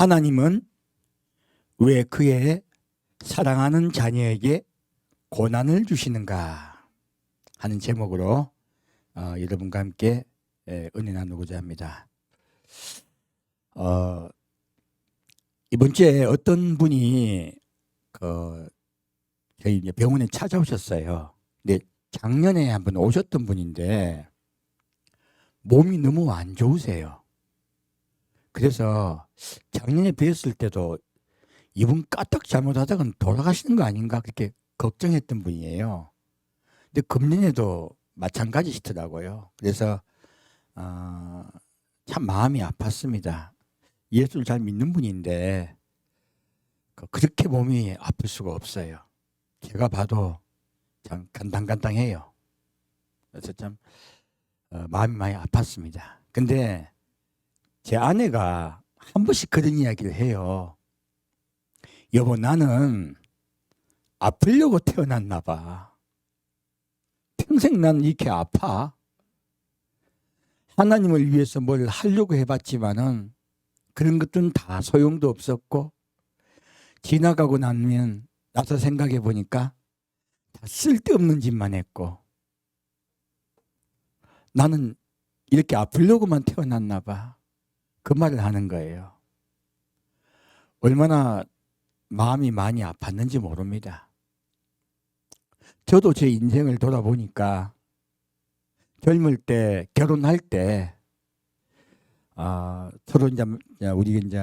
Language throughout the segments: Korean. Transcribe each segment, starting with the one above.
하나님은 왜 그의 사랑하는 자녀에게 고난을 주시는가 하는 제목으로 여러분과 함께 은혜 나누고자 합니다. 이번 주에 어떤 분이 저희 병원에 찾아오셨어요. 근데 작년에 한번 오셨던 분인데 몸이 너무 안 좋으세요. 그래서 작년에 뵀을 때도 이분 까딱 잘못하다가 돌아가시는 거 아닌가 그렇게 걱정했던 분이에요. 근데 금년에도 마찬가지시더라고요. 그래서 참 마음이 아팠습니다. 예수를 잘 믿는 분인데 그렇게 몸이 아플 수가 없어요. 제가 봐도 참 간당간당해요. 그래서 참 마음이 많이 아팠습니다. 근데 제 아내가 한 번씩 그런 이야기를 해요. 여보, 나는 아프려고 태어났나 봐. 평생 난 이렇게 아파. 하나님을 위해서 뭘 하려고 해봤지만은 그런 것들은 다 소용도 없었고 지나가고 나서 생각해 보니까 다 쓸데없는 짓만 했고 나는 이렇게 아프려고만 태어났나 봐. 그 말을 하는 거예요. 얼마나 마음이 많이 아팠는지 모릅니다. 저도 제 인생을 돌아보니까 젊을 때 결혼할 때 서로 이제 우리 이제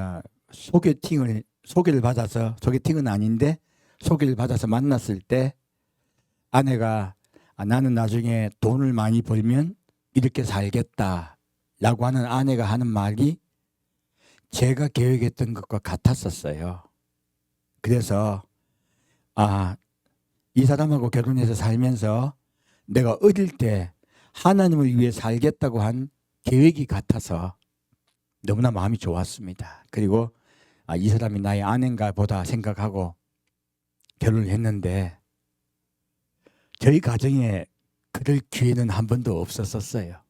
소개를 받아서 소개팅은 아닌데 소개를 받아서 만났을 때 아내가 나는 나중에 돈을 많이 벌면 이렇게 살겠다라고 하는 아내가 하는 말이 제가 계획했던 것과 같았었어요. 그래서 이 사람하고 결혼해서 살면서 내가 어릴 때 하나님을 위해 살겠다고 한 계획이 같아서 너무나 마음이 좋았습니다. 그리고 이 사람이 나의 아내인가 보다 생각하고 결혼을 했는데 저희 가정에 그럴 기회는 한 번도 없었었어요.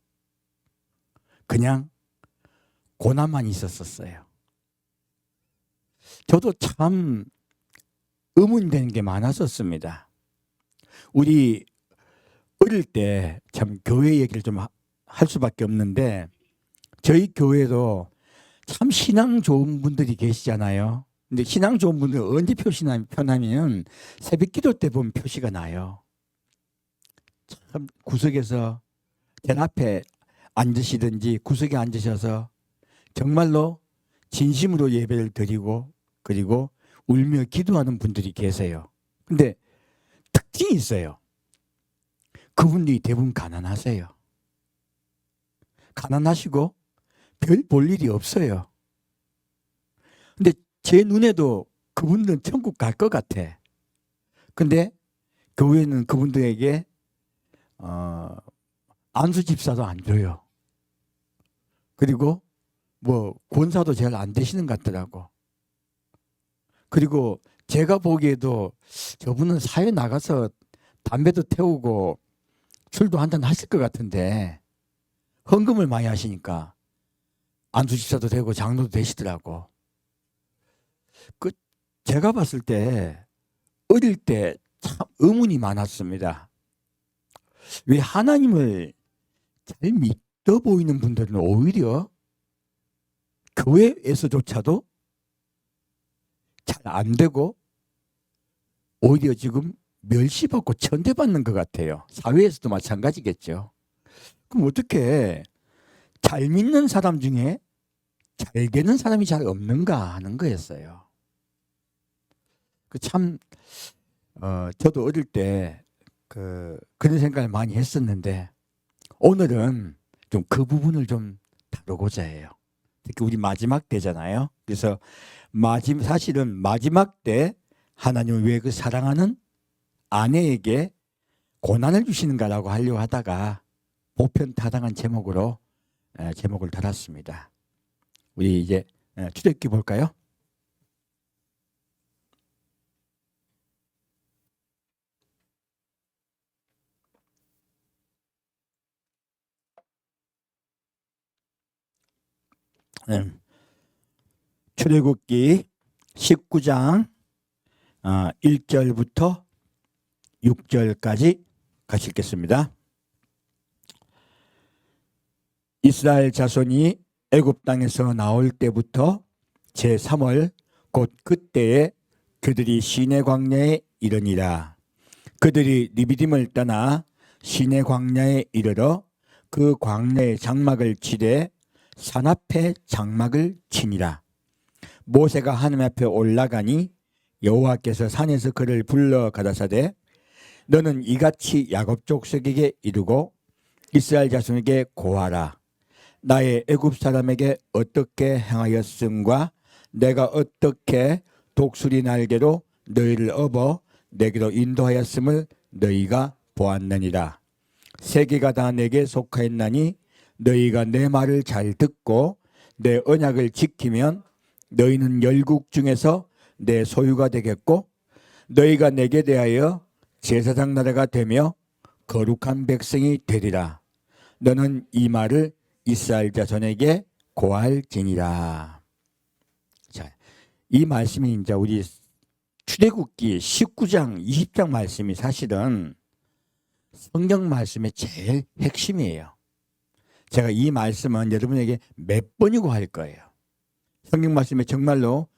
그냥 고난만 있었었어요. 저도 참 의문되는 게 많았었습니다. 우리 어릴 때 참 교회 얘기를 좀 할 수밖에 없는데 저희 교회도 참 신앙 좋은 분들이 계시잖아요. 근데 신앙 좋은 분들은 언제 표시나면 새벽 기도 때 보면 표시가 나요. 참 구석에서 제 앞에 앉으시든지 구석에 앉으셔서 정말로 진심으로 예배를 드리고 그리고 울며 기도하는 분들이 계세요. 근데 특징이 있어요. 그분들이 대부분 가난하세요. 가난하시고 별 볼 일이 없어요. 근데 제 눈에도 그분들은 천국 갈 것 같아. 근데 교회는 그분들에게 안수 집사도 안 줘요. 그리고 뭐 권사도 잘 안 되시는 것 같더라고. 그리고 제가 보기에도 저분은 사회 나가서 담배도 태우고 술도 한잔 하실 것 같은데 헌금을 많이 하시니까 안수 집사도 되고 장로도 되시더라고. 제가 봤을 때 어릴 때 참 의문이 많았습니다. 왜 하나님을 잘 믿어 보이는 분들은 오히려 교회에서조차도 잘 안 되고 오히려 지금 멸시받고 천대받는 것 같아요. 사회에서도 마찬가지겠죠. 그럼 어떻게 잘 믿는 사람 중에 잘 되는 사람이 잘 없는가 하는 거였어요. 참 저도 어릴 때 그런 생각을 많이 했었는데 오늘은 좀 그 부분을 좀 다루고자 해요. 특히 우리 마지막 때잖아요. 그래서 사실은 마지막 때 하나님을 왜 그 사랑하는 아내에게 고난을 주시는가라고 하려고 하다가 보편타당한 제목으로 제목을 달았습니다. 우리 이제 출애굽기 볼까요? 출애굽기 19장 1절부터 6절까지 같이 읽겠습니다. 이스라엘 자손이 애굽 땅에서 나올 때부터 제3월 곧 그때에 그들이 시내 광야에 이르니라. 그들이 리비딤을 떠나 시내 광야에 이르러 그 광야에 장막을 치되 산 앞에 장막을 치니라. 모세가 하나님 앞에 올라가니 여호와께서 산에서 그를 불러 가라사대 너는 이같이 야곱 족속에게 이르고 이스라엘 자손에게 고하라. 나의 애굽 사람에게 어떻게 행하였음과 내가 어떻게 독수리 날개로 너희를 업어 내게로 인도하였음을 너희가 보았느니라. 세계가 다 내게 속하였나니 너희가 내 말을 잘 듣고 내 언약을 지키면 너희는 열국 중에서 내 소유가 되겠고 너희가 내게 대하여 제사장 나라가 되며 거룩한 백성이 되리라. 너는 이 말을 이스라엘 자손에게 고할지니라. 자, 이 말씀이 이제 우리 출애굽기 19장, 20장 말씀이 사실은 성경 말씀의 제일 핵심이에요. 제가 이 말씀은 여러분에게 몇 번이고 할 거예요. 성경 말씀에 정말로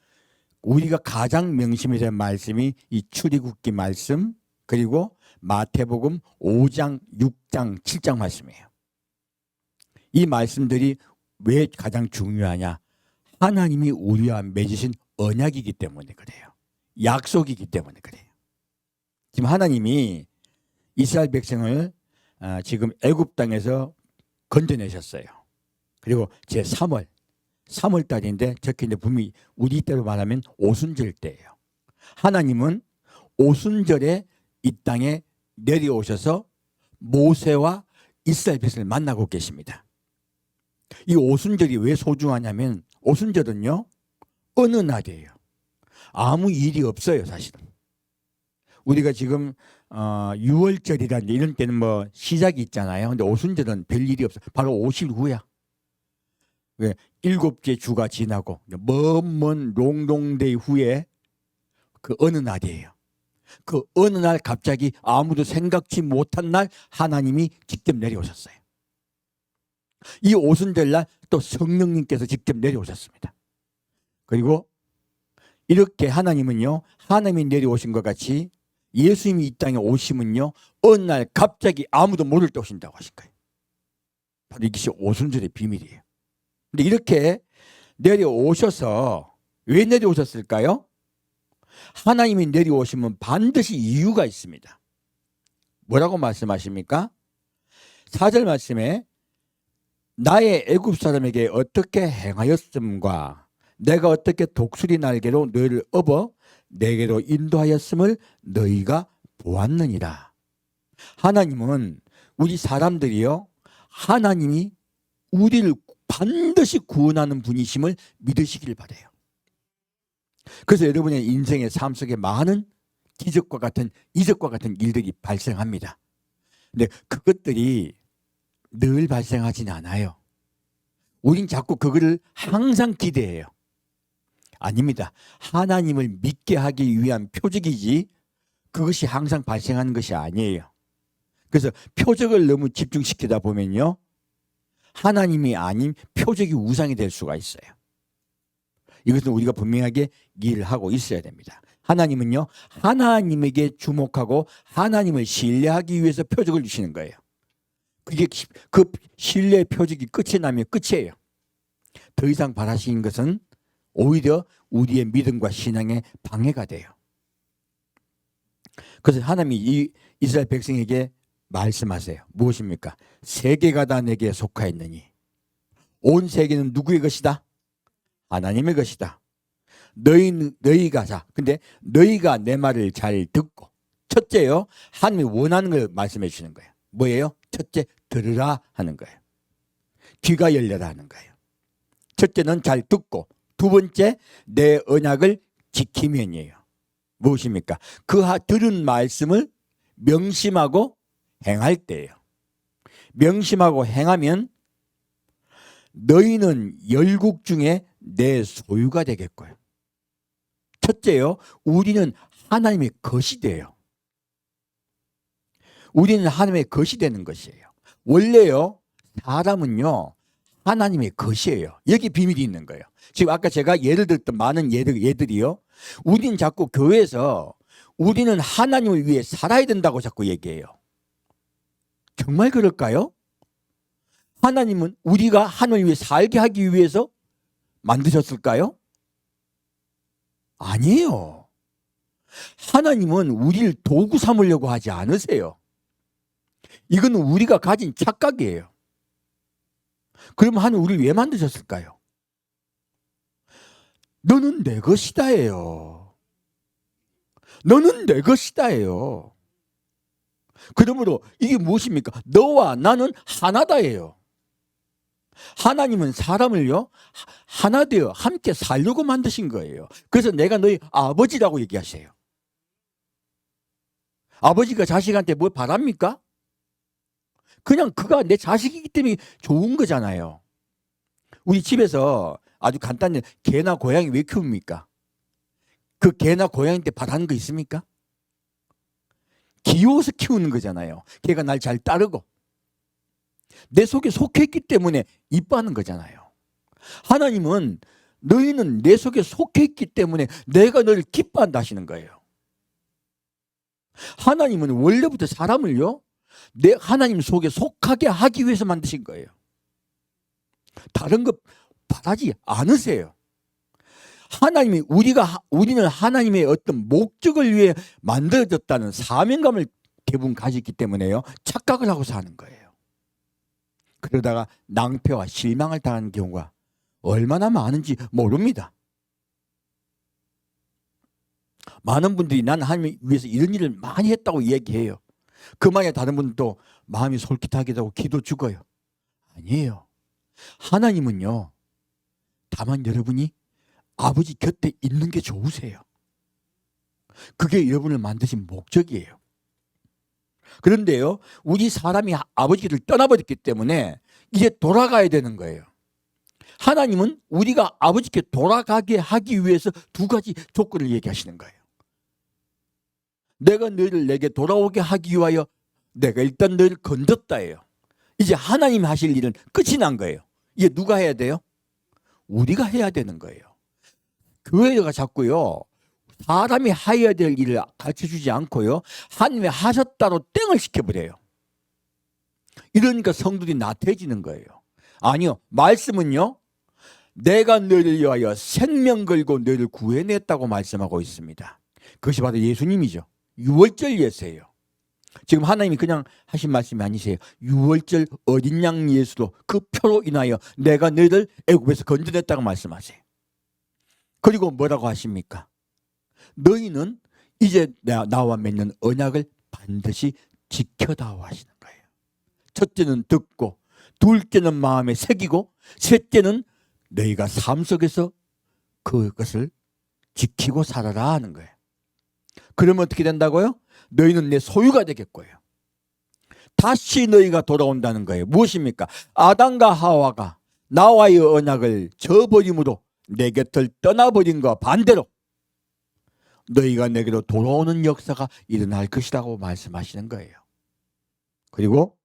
우리가 가장 명심이 된 말씀이 이 출애굽기 말씀 그리고 마태복음 5장, 6장, 7장 말씀이에요. 이 말씀들이 왜 가장 중요하냐? 하나님이 우리와 맺으신 언약이기 때문에 그래요. 약속이기 때문에 그래요. 지금 하나님이 이스라엘 백성을 지금 애굽 땅에서 건져내셨어요. 그리고 제3월 3월 달인데 적혀있는데 분명히 우리 때로 말하면 오순절 때예요. 하나님은 오순절에 이 땅에 내려오셔서 모세와 이스라엘 백성을 만나고 계십니다. 이 오순절이 왜 소중하냐면 오순절은요 어느 날이에요. 아무 일이 없어요. 사실은 우리가 지금 6월절이라든지 이런 때는 뭐 시작이 있잖아요. 근데 오순절은 별 일이 없어요. 바로 50일 후야. 왜? 7째 주가 지나고 먼 롱롱데이 후에 그 어느 날이에요. 그 어느 날 갑자기 아무도 생각지 못한 날 하나님이 직접 내려오셨어요. 이 오순절날 또 성령님께서 직접 내려오셨습니다. 그리고 이렇게 하나님은요, 하나님이 내려오신 것 같이 예수님이 이 땅에 오시면요, 어느 날 갑자기 아무도 모를 때 오신다고 하신 거예요. 바로 이것이 오순절의 비밀이에요. 근데 이렇게 내려오셔서 왜 내려오셨을까요? 하나님이 내려오시면 반드시 이유가 있습니다. 뭐라고 말씀하십니까? 4절 말씀에 나의 애굽 사람에게 어떻게 행하였음과 내가 어떻게 독수리 날개로 너희를 업어 내게로 인도하였음을 너희가 보았느니라. 하나님은 우리 사람들이요, 하나님이 우리를 반드시 구원하는 분이심을 믿으시길 바라요. 그래서 여러분의 인생의 삶 속에 많은 기적과 같은 이적과 같은 일들이 발생합니다. 근데 그것들이 늘 발생하진 않아요. 우린 자꾸 그거를 항상 기대해요. 아닙니다. 하나님을 믿게 하기 위한 표적이지 그것이 항상 발생하는 것이 아니에요. 그래서 표적을 너무 집중시키다 보면요, 하나님이 아닌 표적이 우상이 될 수가 있어요. 이것은 우리가 분명하게 이해를 하고 있어야 됩니다. 하나님은요, 하나님에게 주목하고 하나님을 신뢰하기 위해서 표적을 주시는 거예요. 그게 그 신뢰의 표적이 끝이 나면 끝이에요. 더 이상 바라시는 것은 오히려 우리의 믿음과 신앙에 방해가 돼요. 그래서 하나님이 이 이스라엘 백성에게 말씀하세요. 무엇입니까? 세계가 다 내게 속하였느니 온 세계는 누구의 것이다? 하나님의 것이다. 너희가 자, 근데 너희가 내 말을 잘 듣고, 첫째요, 하나님이 원하는 걸 말씀해 주시는 거예요. 뭐예요? 첫째, 들으라 하는 거예요. 귀가 열려라 하는 거예요. 첫째는 잘 듣고, 두 번째, 내 언약을 지키면이에요. 무엇입니까? 그 들은 말씀을 명심하고 행할 때예요. 명심하고 행하면 너희는 열국 중에 내 소유가 되겠고요. 첫째요, 우리는 하나님의 것이 돼요. 우리는 하나님의 것이 되는 것이에요. 원래요, 사람은요, 하나님의 것이에요. 여기 비밀이 있는 거예요. 지금 아까 제가 예를 들었던 많은 예들이요, 우리는 자꾸 교회에서 우리는 하나님을 위해 살아야 된다고 자꾸 얘기해요. 정말 그럴까요? 하나님은 우리가 하나님을 위해 살게 하기 위해서 만드셨을까요? 아니에요. 하나님은 우리를 도구 삼으려고 하지 않으세요. 이건 우리가 가진 착각이에요. 그럼 하나님 우리를 왜 만드셨을까요? 너는 내 것이다예요. 너는 내 것이다예요. 그러므로 이게 무엇입니까? 너와 나는 하나다예요. 하나님은 사람을요, 하나 되어 함께 살려고 만드신 거예요. 그래서 내가 너희 아버지라고 얘기하세요. 아버지가 자식한테 뭘 바랍니까? 그냥 그가 내 자식이기 때문에 좋은 거잖아요. 우리 집에서 아주 간단히 개나 고양이 왜 키웁니까? 그 개나 고양이한테 바라는 거 있습니까? 귀여워서 키우는 거잖아요. 걔가 날 잘 따르고 내 속에 속해 있기 때문에 이뻐하는 거잖아요. 하나님은 너희는 내 속에 속해 있기 때문에 내가 너를 기뻐한다 하시는 거예요. 하나님은 원래부터 사람을요, 내 하나님 속에 속하게 하기 위해서 만드신 거예요. 다른 거 바라지 않으세요. 하나님이 우리는 하나님의 어떤 목적을 위해 만들어졌다는 사명감을 대부분 가졌기 때문에요, 착각을 하고 사는 거예요. 그러다가 낭패와 실망을 당하는 경우가 얼마나 많은지 모릅니다. 많은 분들이 난 하나님 위해서 이런 일을 많이 했다고 얘기해요. 그 말에 다른 분도 마음이 솔깃하기도 하고 기도 죽어요. 아니에요. 하나님은요, 다만 여러분이 아버지 곁에 있는 게 좋으세요. 그게 여러분을 만드신 목적이에요. 그런데요, 우리 사람이 아버지를 떠나버렸기 때문에 이제 돌아가야 되는 거예요. 하나님은 우리가 아버지께 돌아가게 하기 위해서 두 가지 조건을 얘기하시는 거예요. 내가 너희를 내게 돌아오게 하기 위하여 내가 일단 너희를 건졌다예요. 이제 하나님이 하실 일은 끝이 난 거예요. 이제 누가 해야 돼요? 우리가 해야 되는 거예요. 교회가 자꾸요, 사람이 해야 될 일을 가르쳐주지 않고요, 하나님이 하셨다로 땡을 시켜버려요. 이러니까 성도들이 나태해지는 거예요. 아니요, 말씀은요, 내가 너희를 위하여 생명 걸고 너희를 구해냈다고 말씀하고 있습니다. 그것이 바로 예수님이죠. 유월절 예수예요. 지금 하나님이 그냥 하신 말씀이 아니세요. 유월절 어린 양 예수로 그 표로 인하여 내가 너희를 애굽에서 건져냈다고 말씀하세요. 그리고 뭐라고 하십니까? 너희는 이제 나와 맺는 언약을 반드시 지켜다오 하시는 거예요. 첫째는 듣고, 둘째는 마음에 새기고, 셋째는 너희가 삶 속에서 그것을 지키고 살아라 하는 거예요. 그러면 어떻게 된다고요? 너희는 내 소유가 되겠고요. 다시 너희가 돌아온다는 거예요. 무엇입니까? 아담과 하와가 나와의 언약을 저버림으로 내 곁을 떠나버린 것 반대로 너희가 내게로 돌아오는 역사가 일어날 것이라고 말씀하시는 거예요. 그리고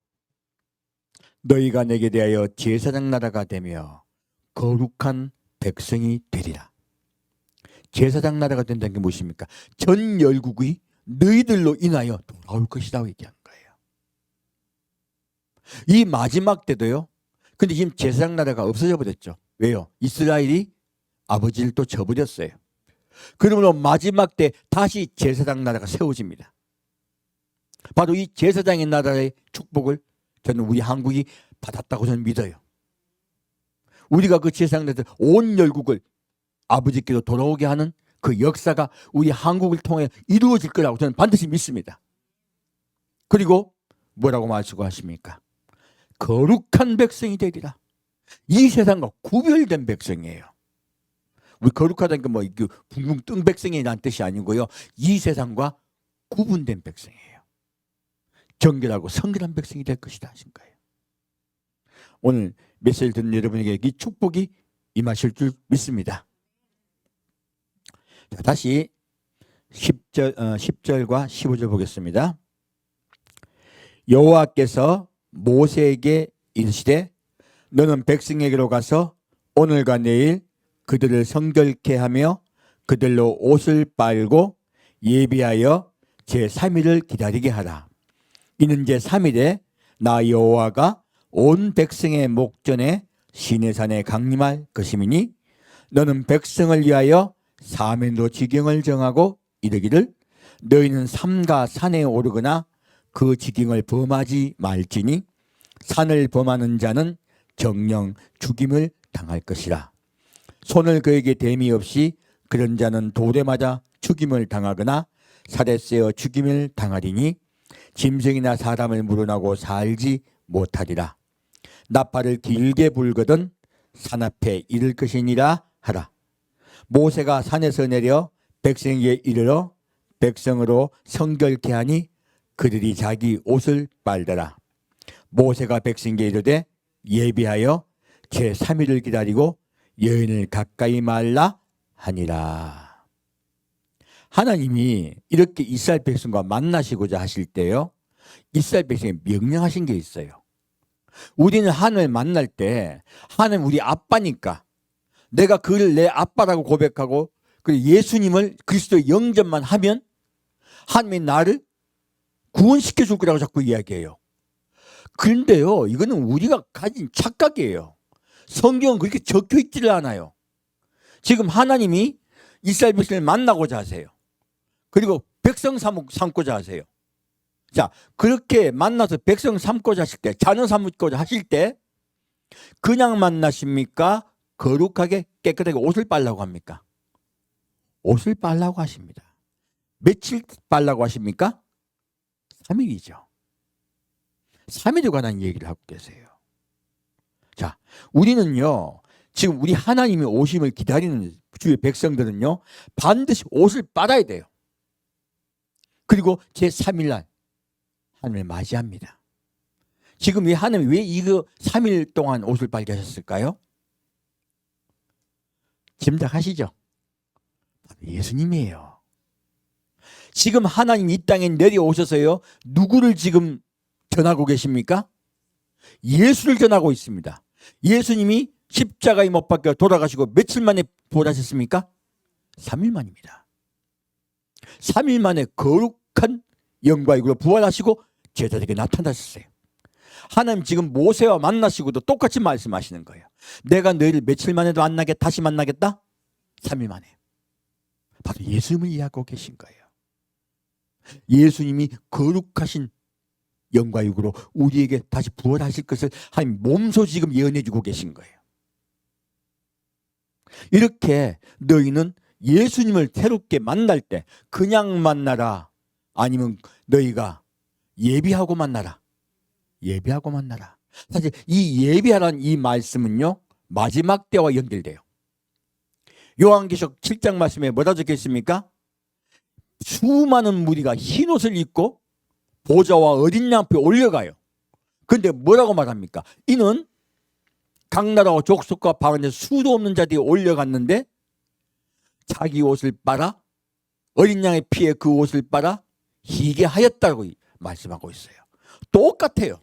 너희가 내게 대하여 제사장 나라가 되며 거룩한 백성이 되리라. 제사장 나라가 된다는 게 무엇입니까? 전 열국이 너희들로 인하여 돌아올 것이라고 얘기하는 거예요. 이 마지막 때도요, 근데 지금 제사장 나라가 없어져 버렸죠. 왜요? 이스라엘이 아버지를 또 저버렸어요. 그러므로 마지막 때 다시 제사장 나라가 세워집니다. 바로 이 제사장의 나라의 축복을 저는 우리 한국이 받았다고 저는 믿어요. 우리가 그 제사장 나라에서 온 열국을 아버지께로 돌아오게 하는 그 역사가 우리 한국을 통해 이루어질 거라고 저는 반드시 믿습니다. 그리고 뭐라고 말씀하십니까? 거룩한 백성이 되리라. 이 세상과 구별된 백성이에요. 우리 거룩하다는 게 뭐 붕붕 뜬 백성이라는 뜻이 아니고요, 이 세상과 구분된 백성이에요. 정결하고 성결한 백성이 될 것이다 하신 거예요. 오늘 메시지를 듣는 여러분에게 이 축복이 임하실 줄 믿습니다. 자, 다시 10절과 15절 보겠습니다. 여호와께서 모세에게 이르시되 너는 백성에게로 가서 오늘과 내일 그들을 성결케 하며 그들로 옷을 빨고 예비하여 제3일을 기다리게 하라. 이는 제3일에 나 여호와가 온 백성의 목전에 시내산에 강림할 것임이니 너는 백성을 위하여 사면도 지경을 정하고 이르기를 너희는 삼가 산에 오르거나 그 지경을 범하지 말지니 산을 범하는 자는 정령 죽임을 당할 것이라. 손을 그에게 댐이 없이 그런 자는 돌에 맞아 죽임을 당하거나 살에 쎄어 죽임을 당하리니 짐승이나 사람을 물어나고 살지 못하리라. 나팔을 길게 불거든 산 앞에 이를 것이니라 하라. 모세가 산에서 내려 백성에게 이르러 백성으로 성결케 하니 그들이 자기 옷을 빨더라. 모세가 백성에게 이르되 예비하여 제3일을 기다리고 여인을 가까이 말라 하니라. 하나님이 이렇게 이스라엘 백성과 만나시고자 하실 때요, 이스라엘 백성에 명령하신 게 있어요. 우리는 하나님을 만날 때 하나님 우리 아빠니까 내가 그를 내 아빠라고 고백하고 그리고 예수님을 그리스도의 영접만 하면 하나님이 나를 구원시켜 줄 거라고 자꾸 이야기해요. 그런데요, 이거는 우리가 가진 착각이에요. 성경은 그렇게 적혀 있지를 않아요. 지금 하나님이 이스라엘 백성을 만나고자 하세요. 그리고 백성 삼고자 하세요. 자, 그렇게 만나서 백성 삼고자 하실 때, 자녀 삼고자 하실 때 그냥 만나십니까? 거룩하게 깨끗하게 옷을 빨라고 합니까? 옷을 빨라고 하십니다. 며칠 빨라고 하십니까? 3일이죠. 3일에 관한 얘기를 하고 계세요. 자, 우리는요, 지금 우리 하나님의 오심을 기다리는 주의 백성들은요, 반드시 옷을 빨아야 돼요. 그리고 제3일날 하나님을 맞이합니다. 지금 이 하나님이 왜 이거 3일 동안 옷을 빨게 하셨을까요? 짐작하시죠? 예수님이에요. 지금 하나님 이 땅에 내려오셔서요, 누구를 지금 전하고 계십니까? 예수를 전하고 있습니다. 예수님이 십자가에 못 박혀 돌아가시고 며칠 만에 부활하셨습니까? 3일 만입니다. 3일 만에 거룩한 영과 육으로 부활하시고 제자들에게 나타나셨어요. 하나님 지금 모세와 만나시고도 똑같이 말씀하시는 거예요. 내가 너희를 며칠 만에도 다시 만나겠다? 3일 만에. 바로 예수님을 이해하고 계신 거예요. 예수님이 거룩하신 영과 육으로 우리에게 다시 부활하실 것을 하나님 몸소 지금 예언해 주고 계신 거예요. 이렇게 너희는 예수님을 새롭게 만날 때 그냥 만나라, 아니면 너희가 예비하고 만나라. 예비하고 만나라. 사실 이 예비하라는 이 말씀은요, 마지막 때와 연결돼요. 요한계시록 7장 말씀에 뭐라 적혀 있습니까? 수많은 무리가 흰옷을 입고 보좌와 어린 양 앞에 올려가요. 그런데 뭐라고 말합니까? 이는 각 나라와 족속과 방언에서 수도 없는 자들이 올려갔는데 자기 옷을 빨아 어린 양의 피에 그 옷을 빨아 희게 하였다고 말씀하고 있어요. 똑같아요.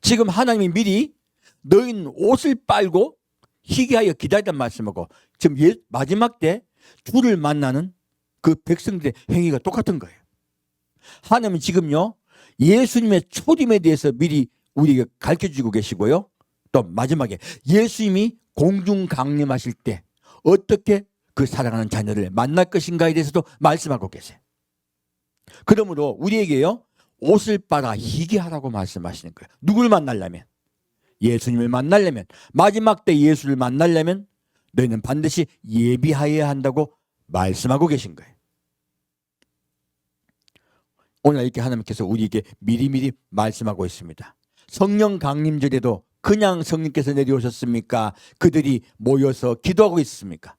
지금 하나님이 미리 너희는 옷을 빨고 희게 하여 기다리란 말씀하고 지금 마지막 때 주를 만나는 그 백성들의 행위가 똑같은 거예요. 하나님은 지금요, 예수님의 초림에 대해서 미리 우리에게 가르쳐주고 계시고요, 또 마지막에 예수님이 공중 강림하실 때 어떻게 그 사랑하는 자녀를 만날 것인가에 대해서도 말씀하고 계세요. 그러므로 우리에게요, 옷을 빨아 희게 하라고 말씀하시는 거예요. 누굴 만나려면, 예수님을 만나려면, 마지막 때 예수를 만나려면 너희는 반드시 예비하여야 한다고 말씀하고 계신 거예요. 오늘 이렇게 하나님께서 우리에게 미리미리 말씀하고 있습니다. 성령 강림절에도 그냥 성령께서 내려오셨습니까? 그들이 모여서 기도하고 있었습니까?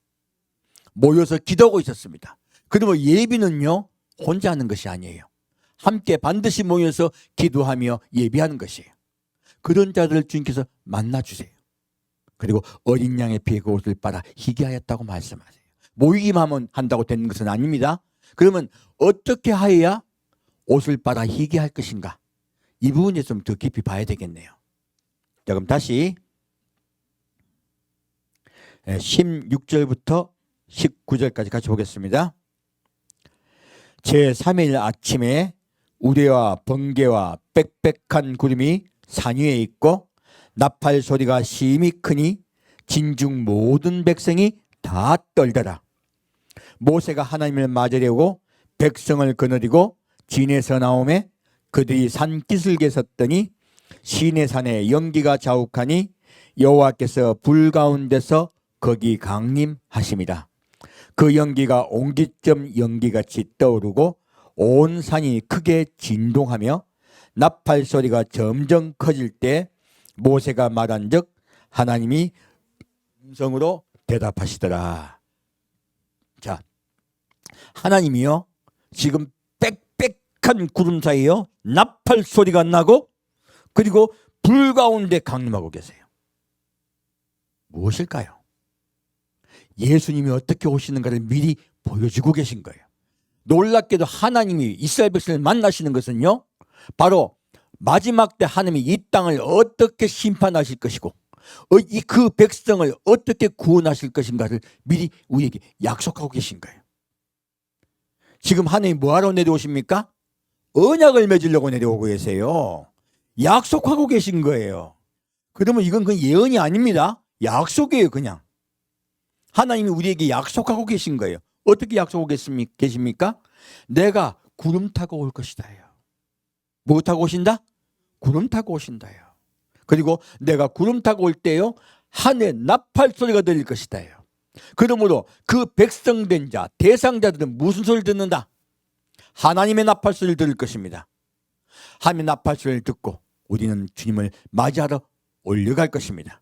모여서 기도하고 있었습니다. 그러면 예비는요, 혼자 하는 것이 아니에요. 함께 반드시 모여서 기도하며 예비하는 것이에요. 그런 자들을 주님께서 만나주세요. 그리고 어린 양의 피에 그 옷을 빨아 희게 하였다고 말씀하세요. 모이기만 한다고 되는 것은 아닙니다. 그러면 어떻게 하여야 옷을 빨아 희게 할 것인가? 이 부분에 좀 더 깊이 봐야 되겠네요. 자, 그럼 다시 16절부터 19절까지 같이 보겠습니다. 제3일 아침에 우레와 번개와 빽빽한 구름이 산 위에 있고 나팔 소리가 심히 크니 진중 모든 백성이 다 떨더라. 모세가 하나님을 맞으려고 백성을 거느리고 진에서 나오매 그들이 산기슭에 섰더니 시내산에 연기가 자욱하니 여호와께서 불 가운데서 거기 강림하심이라. 그 연기가 옹기점 연기같이 떠오르고 온 산이 크게 진동하며 나팔 소리가 점점 커질 때 모세가 말한즉 하나님이 음성으로 대답하시더라. 자, 하나님이요 지금 빽빽한 구름 사이에요 나팔 소리가 나고 그리고 불 가운데 강림하고 계세요. 무엇일까요? 예수님이 어떻게 오시는가를 미리 보여주고 계신 거예요. 놀랍게도 하나님이 이스라엘 백성을 만나시는 것은요 바로 마지막 때 하나님이 이 땅을 어떻게 심판하실 것이고 그 백성을 어떻게 구원하실 것인가를 미리 우리에게 약속하고 계신 거예요. 지금 하나님이 뭐하러 내려오십니까? 언약을 맺으려고 내려오고 계세요. 약속하고 계신 거예요. 그러면 이건 그냥 예언이 아닙니다. 약속이에요. 그냥 하나님이 우리에게 약속하고 계신 거예요. 어떻게 약속하고 계십니까? 내가 구름 타고 올 것이다요. 뭐 타고 오신다? 구름 타고 오신다요. 그리고 내가 구름 타고 올 때요 하늘에 나팔 소리가 들릴 것이다요. 그러므로 그 백성된 자 대상자들은 무슨 소리를 듣는다? 하나님의 나팔 소리를 들을 것입니다. 하나님의 나팔 소리를 듣고 우리는 주님을 맞이하러 올려갈 것입니다.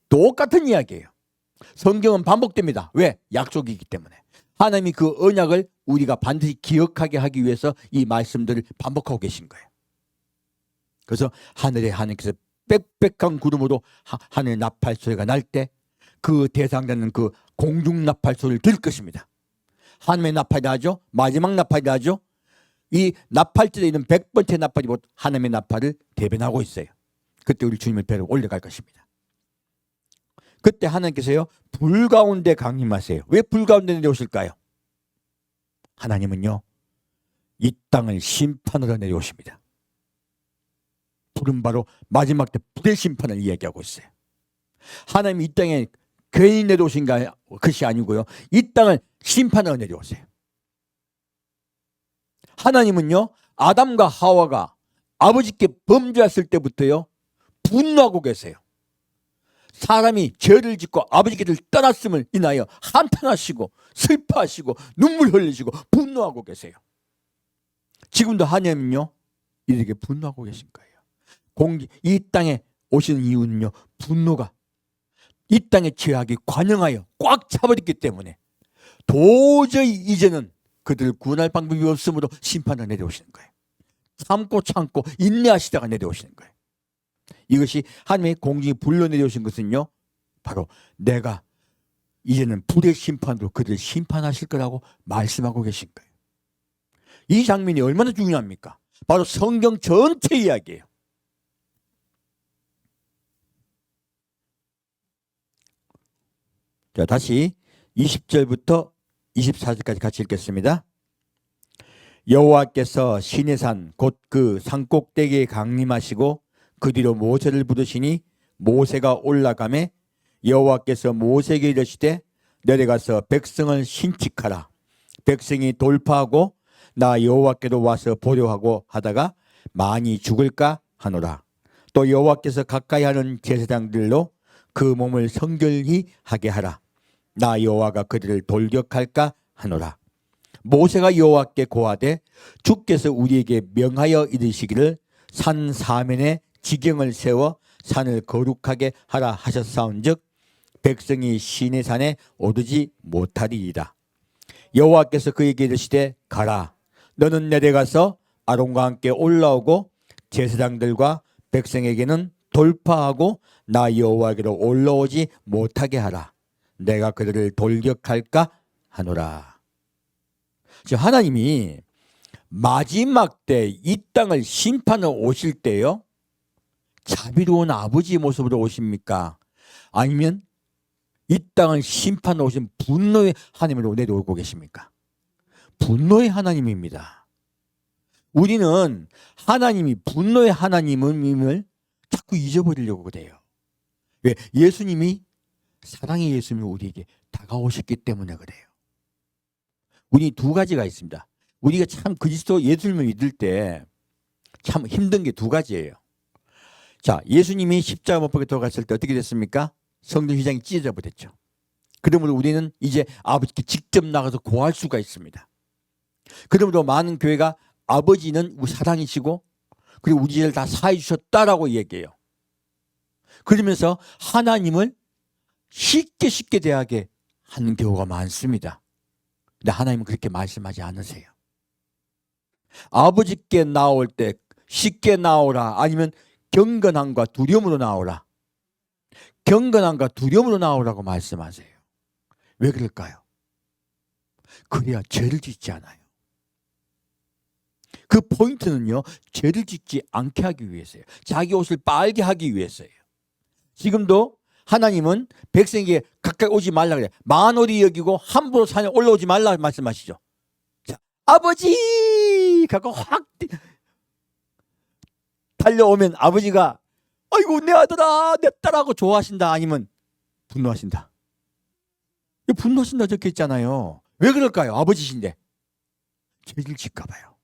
똑같은 이야기예요. 성경은 반복됩니다. 왜? 약속이기 때문에. 하나님이 그 언약을 우리가 반드시 기억하게 하기 위해서 이 말씀들을 반복하고 계신 거예요. 그래서 하늘에 하나님께서 빽빽한 구름으로 하늘 나팔 소리가 날 때 그 대상자는 그 공중 나팔 소리를 들을 것입니다. 하나님의 나팔이 나죠. 마지막 나팔이 나죠. 이 나팔절에 있는 100번째 나팔이 곧 하나님의 나팔을 대변하고 있어요. 그때 우리 주님을 뵈러 올려갈 것입니다. 그때 하나님께서요 불 가운데 강림하세요. 왜 불 가운데 내려오실까요? 하나님은요 이 땅을 심판으로 내려오십니다. 불은 바로 마지막 때 불의 심판을 이야기하고 있어요. 하나님이 이 땅에 괜히 내려오신 것이 아니고요 이 땅을 심판으로 내려오세요. 하나님은요 아담과 하와가 아버지께 범죄했을 때부터요 분노하고 계세요. 사람이 죄를 짓고 아버지께를 떠났음을 인하여 한탄하시고 슬퍼하시고 눈물 흘리시고 분노하고 계세요. 지금도 하나님은요 이렇게 분노하고 계신 거예요. 이 땅에 오시는 이유는요 분노가 이 땅의 죄악이 관영하여 꽉 차버렸기 때문에 도저히 이제는 그들을 구원할 방법이 없으므로 심판을 내려오시는 거예요. 참고 인내하시다가 내려오시는 거예요. 이것이 하나님의 공중이 불러 내려오신 것은요 바로 내가 이제는 불의 심판으로 그들을 심판하실 거라고 말씀하고 계신 거예요. 이 장면이 얼마나 중요합니까? 바로 성경 전체 이야기예요. 자, 다시 20절부터 24절까지 같이 읽겠습니다. 여호와께서 시내산 곧 그 산꼭대기에 강림하시고 그 뒤로 모세를 부르시니 모세가 올라가매 여호와께서 모세에게 이르시되 내려가서 백성을 신칙하라. 백성이 돌파하고 나 여호와께로 와서 보려 하고 하다가 많이 죽을까 하노라. 또 여호와께서 가까이 하는 제사장들로 그 몸을 성결히 하게 하라. 나 여호와가 그들을 돌격할까 하노라. 모세가 여호와께 고하되 주께서 우리에게 명하여 이르시기를 산 사면에 지경을 세워 산을 거룩하게 하라 하셨사온즉 백성이 시내산에 오르지 못하리이다. 여호와께서 그에게 이르시되 가라. 너는 내려가서 아론과 함께 올라오고 제사장들과 백성에게는 돌파하고 나 여호와께로 올라오지 못하게 하라. 내가 그들을 돌격할까 하노라. 지금 하나님이 마지막 때 이 땅을 심판을 오실 때요, 자비로운 아버지의 모습으로 오십니까? 아니면 이 땅을 심판하러 오신 분노의 하나님으로 내려오고 계십니까? 분노의 하나님입니다. 우리는 하나님이 분노의 하나님임을 자꾸 잊어버리려고 그래요. 왜? 예수님이, 사랑의 예수님이 우리에게 다가오셨기 때문에 그래요. 우리 두 가지가 있습니다. 우리가 참 그리스도 예수님을 믿을 때 참 힘든 게 두 가지예요. 자, 예수님이 십자가 못 박혀 돌아갔을 때 어떻게 됐습니까? 성전 휘장이 찢어져 버렸죠. 그러므로 우리는 이제 아버지께 직접 나가서 구할 수가 있습니다. 그러므로 많은 교회가 아버지는 사랑이시고 그리고 우리 죄를 다 사해 주셨다라고 얘기해요. 그러면서 하나님을 쉽게 대하게 하는 경우가 많습니다. 근데 하나님은 그렇게 말씀하지 않으세요. 아버지께 나올 때 쉽게 나오라, 아니면 경건함과 두려움으로 나오라. 경건함과 두려움으로 나오라고 말씀하세요. 왜 그럴까요? 그래야 죄를 짓지 않아요. 그 포인트는요, 죄를 짓지 않게 하기 위해서예요. 자기 옷을 빨게 하기 위해서예요. 지금도 하나님은 백성에게 가까이 오지 말라 그래요. 만홀히 여기고 함부로 산에 올라오지 말라 말씀하시죠. 자, 아버지! 갖고 확 달려오면 아버지가 아이고 내 아들아 내 딸하고 좋아하신다, 아니면 분노하신다? 분노하신다 적혀 있잖아요. 왜 그럴까요? 아버지신데. 죄를 짓까 봐요.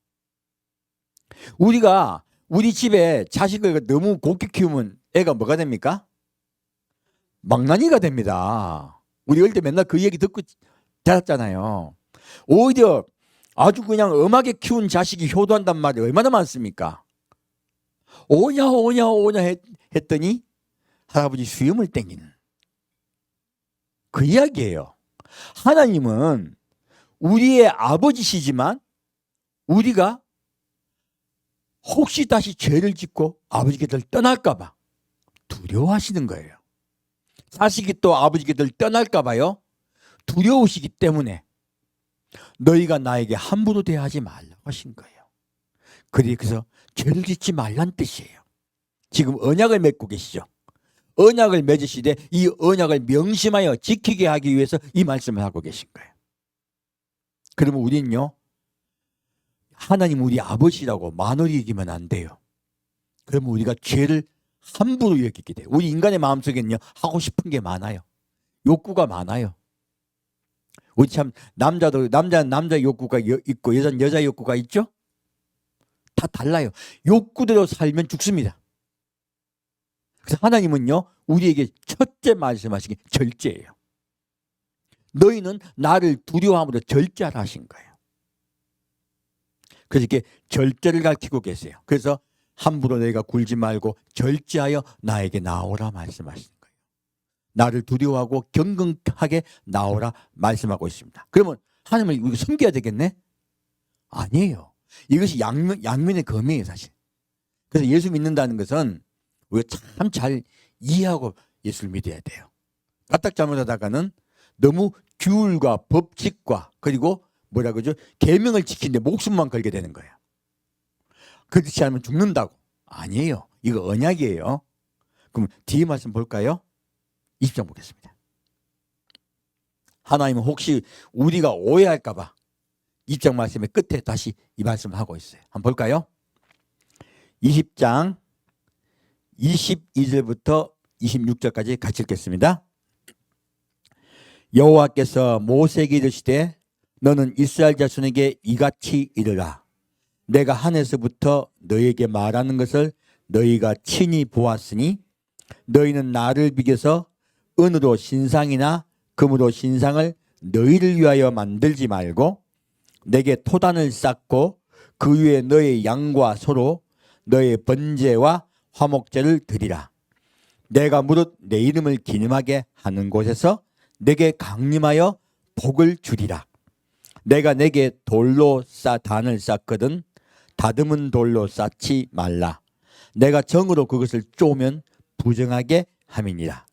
우리가 우리 집에 자식을 너무 곱게 키우면 애가 뭐가 됩니까? 망나니가 됩니다. 우리 어릴 때 맨날 그 얘기 듣고 자랐잖아요. 오히려 아주 그냥 엄하게 키운 자식이 효도한단 말이 얼마나 많습니까? 오냐 했더니 할아버지 수염을 땡기는 그 이야기예요. 하나님은 우리의 아버지시지만 우리가 혹시 다시 죄를 짓고 아버지께들 떠날까 봐 두려워하시는 거예요. 자식이 또 아버지께들 떠날까 봐요. 두려우시기 때문에 너희가 나에게 함부로 대하지 말라고 하신 거예요. 그래서 죄를 짓지 말란 뜻이에요. 지금 언약을 맺고 계시죠. 언약을 맺으시되 이 언약을 명심하여 지키게 하기 위해서 이 말씀을 하고 계신 거예요. 그러면 우리는요, 하나님 우리 아버지라고 만홀히 여기면 안 돼요. 그러면 우리가 죄를 함부로 여기게 돼요. 우리 인간의 마음속에는요, 하고 싶은 게 많아요. 욕구가 많아요. 우리 참 남자는 남자 욕구가 있고 여자는 여자 욕구가 있죠? 다 달라요. 욕구대로 살면 죽습니다. 그래서 하나님은요, 우리에게 첫째 말씀하신 게 절제예요. 너희는 나를 두려워함으로 절제하라 하신 거예요. 그래서 이렇게 절제를 가르치고 계세요. 그래서 함부로 너희가 굴지 말고 절제하여 나에게 나오라 말씀하시는 거예요. 나를 두려워하고 경건하게 나오라 말씀하고 있습니다. 그러면 하나님을 우리가 섬겨야 되겠네? 아니에요. 이것이 양면의 검이에요, 사실. 그래서 예수 믿는다는 것은 우리가 참 잘 이해하고 예수를 믿어야 돼요. 까딱 잘못하다가는 너무 규율과 법칙과 그리고 뭐라 그러죠? 계명을 지키는데 목숨만 걸게 되는 거예요. 그렇지 않으면 죽는다고. 아니에요. 이거 언약이에요. 그럼 뒤에 말씀 볼까요? 20장 보겠습니다. 하나님은 혹시 우리가 오해할까 봐 20장 말씀의 끝에 다시 이 말씀을 하고 있어요. 한번 볼까요? 20장 22절부터 26절까지 같이 읽겠습니다. 여호와께서 모세에게 이르시되 너는 이스라엘 자손에게 이같이 이르라. 내가 하늘에서부터 너희에게 말하는 것을 너희가 친히 보았으니 너희는 나를 비교서 은으로 신상이나 금으로 신상을 너희를 위하여 만들지 말고 내게 토단을 쌓고 그 위에 너의 양과 소로 너의 번제와 화목제를 드리라. 내가 무릇 내 이름을 기념하게 하는 곳에서 내게 강림하여 복을 주리라. 내가 내게 돌로 단을 쌓거든 다듬은 돌로 쌓지 말라. 내가 정으로 그것을 쪼면 부정하게 함이니라.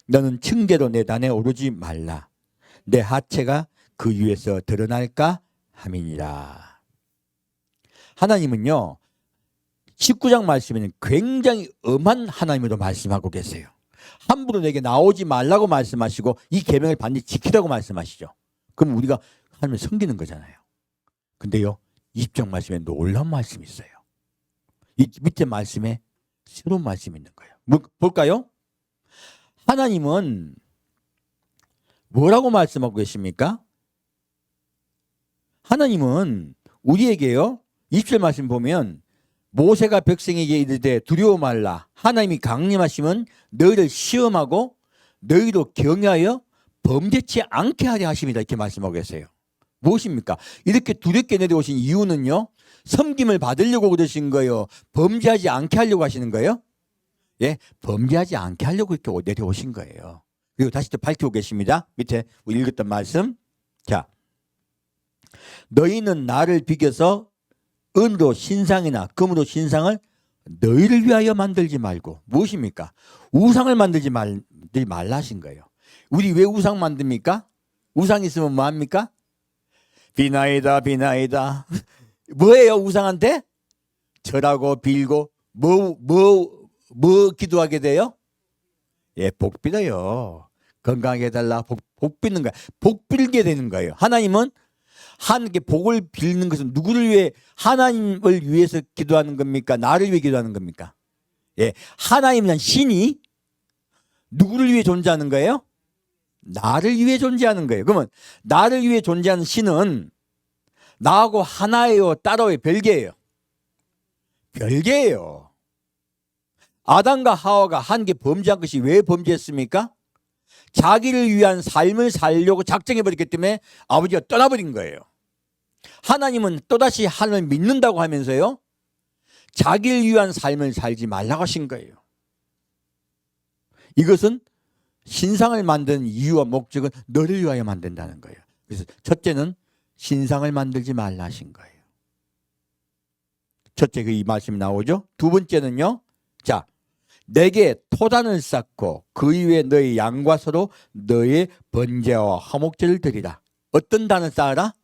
너는 층계로 내 단에 오르지 말라. 내 하체가 그 위에서 드러날까 함이니라. 하나님은요 19장 말씀에는 굉장히 엄한 하나님으로 말씀하고 계세요. 함부로 내게 나오지 말라고 말씀하시고 이 계명을 반드시 지키라고 말씀하시죠. 그럼 우리가 하나님을 섬기는 거잖아요. 근데요 20장 말씀에 놀라운 말씀이 있어요. 이 밑에 말씀에 새로운 말씀이 있는 거예요. 볼까요? 하나님은 뭐라고 말씀하고 계십니까? 하나님은 우리에게요 20절 말씀 보면 모세가 백성에게 이르되 두려워 말라. 하나님이 강림하시면 너희를 시험하고 너희로 경외하여 범죄치 않게 하려 하십니다. 이렇게 말씀하고 계세요. 무엇입니까? 이렇게 두렵게 내려오신 이유는요. 섬김을 받으려고 그러신 거예요? 범죄하지 않게 하려고 하시는 거예요? 예, 범죄하지 않게 하려고 이렇게 내려오신 거예요. 그리고 다시 또 밝히고 계십니다. 밑에 우리 읽었던 말씀. 자, 너희는 나를 비겨서 은으로 신상이나 금으로 신상을 너희를 위하여 만들지 말고. 무엇입니까? 우상을 만들지 말라 하신 거예요. 우리 왜 우상 만듭니까? 우상 있으면 뭐합니까? 비나이다 비나이다. 뭐예요 우상한테? 절하고 빌고 뭐 기도하게 돼요? 예, 복 빌어요. 건강하게 해달라. 복 빌는 거야. 복 빌게 되는 거예요. 하나님은 하나님께 복을 빌는 것은 누구를 위해, 하나님을 위해서 기도하는 겁니까? 나를 위해 기도하는 겁니까? 예, 하나님이란 신이 누구를 위해 존재하는 거예요? 나를 위해 존재하는 거예요. 그러면 나를 위해 존재하는 신은 나하고 하나예요, 따로예요, 별개예요? 별개예요. 아담과 하와가 함께 범죄한 것이 왜 범죄했습니까? 자기를 위한 삶을 살려고 작정해버렸기 때문에 아버지가 떠나버린 거예요. 하나님은 또다시 하나님을 믿는다고 하면서요 자기를 위한 삶을 살지 말라고 하신 거예요. 이것은 신상을 만든 이유와 목적은 너를 위하여 만든다는 거예요. 그래서 첫째는 신상을 만들지 말라 하신 거예요. 첫째 그 이 말씀이 나오죠. 두 번째는요. 자, 내게 토단을 쌓고 그 위에 너희 양과 서로 너의 번제와 화목제를 드리라. 어떤 단을 쌓으라?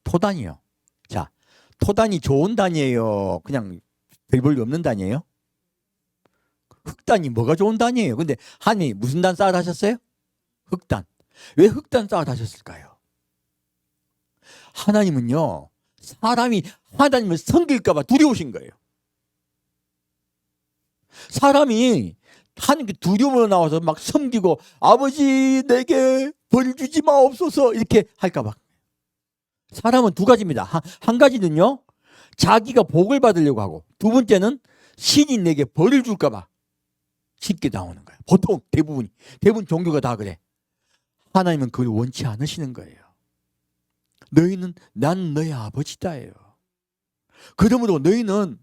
토단이요. 자, 토단이 좋은 단이에요? 그냥 별 볼일 없는 단이에요? 흙단이 뭐가 좋은 단이에요? 근데 하나님이 무슨 단 쌓으라 하셨어요? 흙단. 왜 흙단 쌓으라 하셨을까요? 하나님은요 사람이 하나님을 섬길까 봐 두려우신 거예요. 사람이 하나님께 두려움으로 나와서 막 섬기고 아버지 내게 벌 주지 마옵소서 이렇게 할까 봐. 사람은 두 가지입니다. 한 가지는요 자기가 복을 받으려고 하고, 두 번째는 신이 내게 벌을 줄까 봐 쉽게 나오는 거예요. 보통 대부분 종교가 다 그래. 하나님은 그걸 원치 않으시는 거예요. 너희는 난 너의 아버지다예요. 그러므로 너희는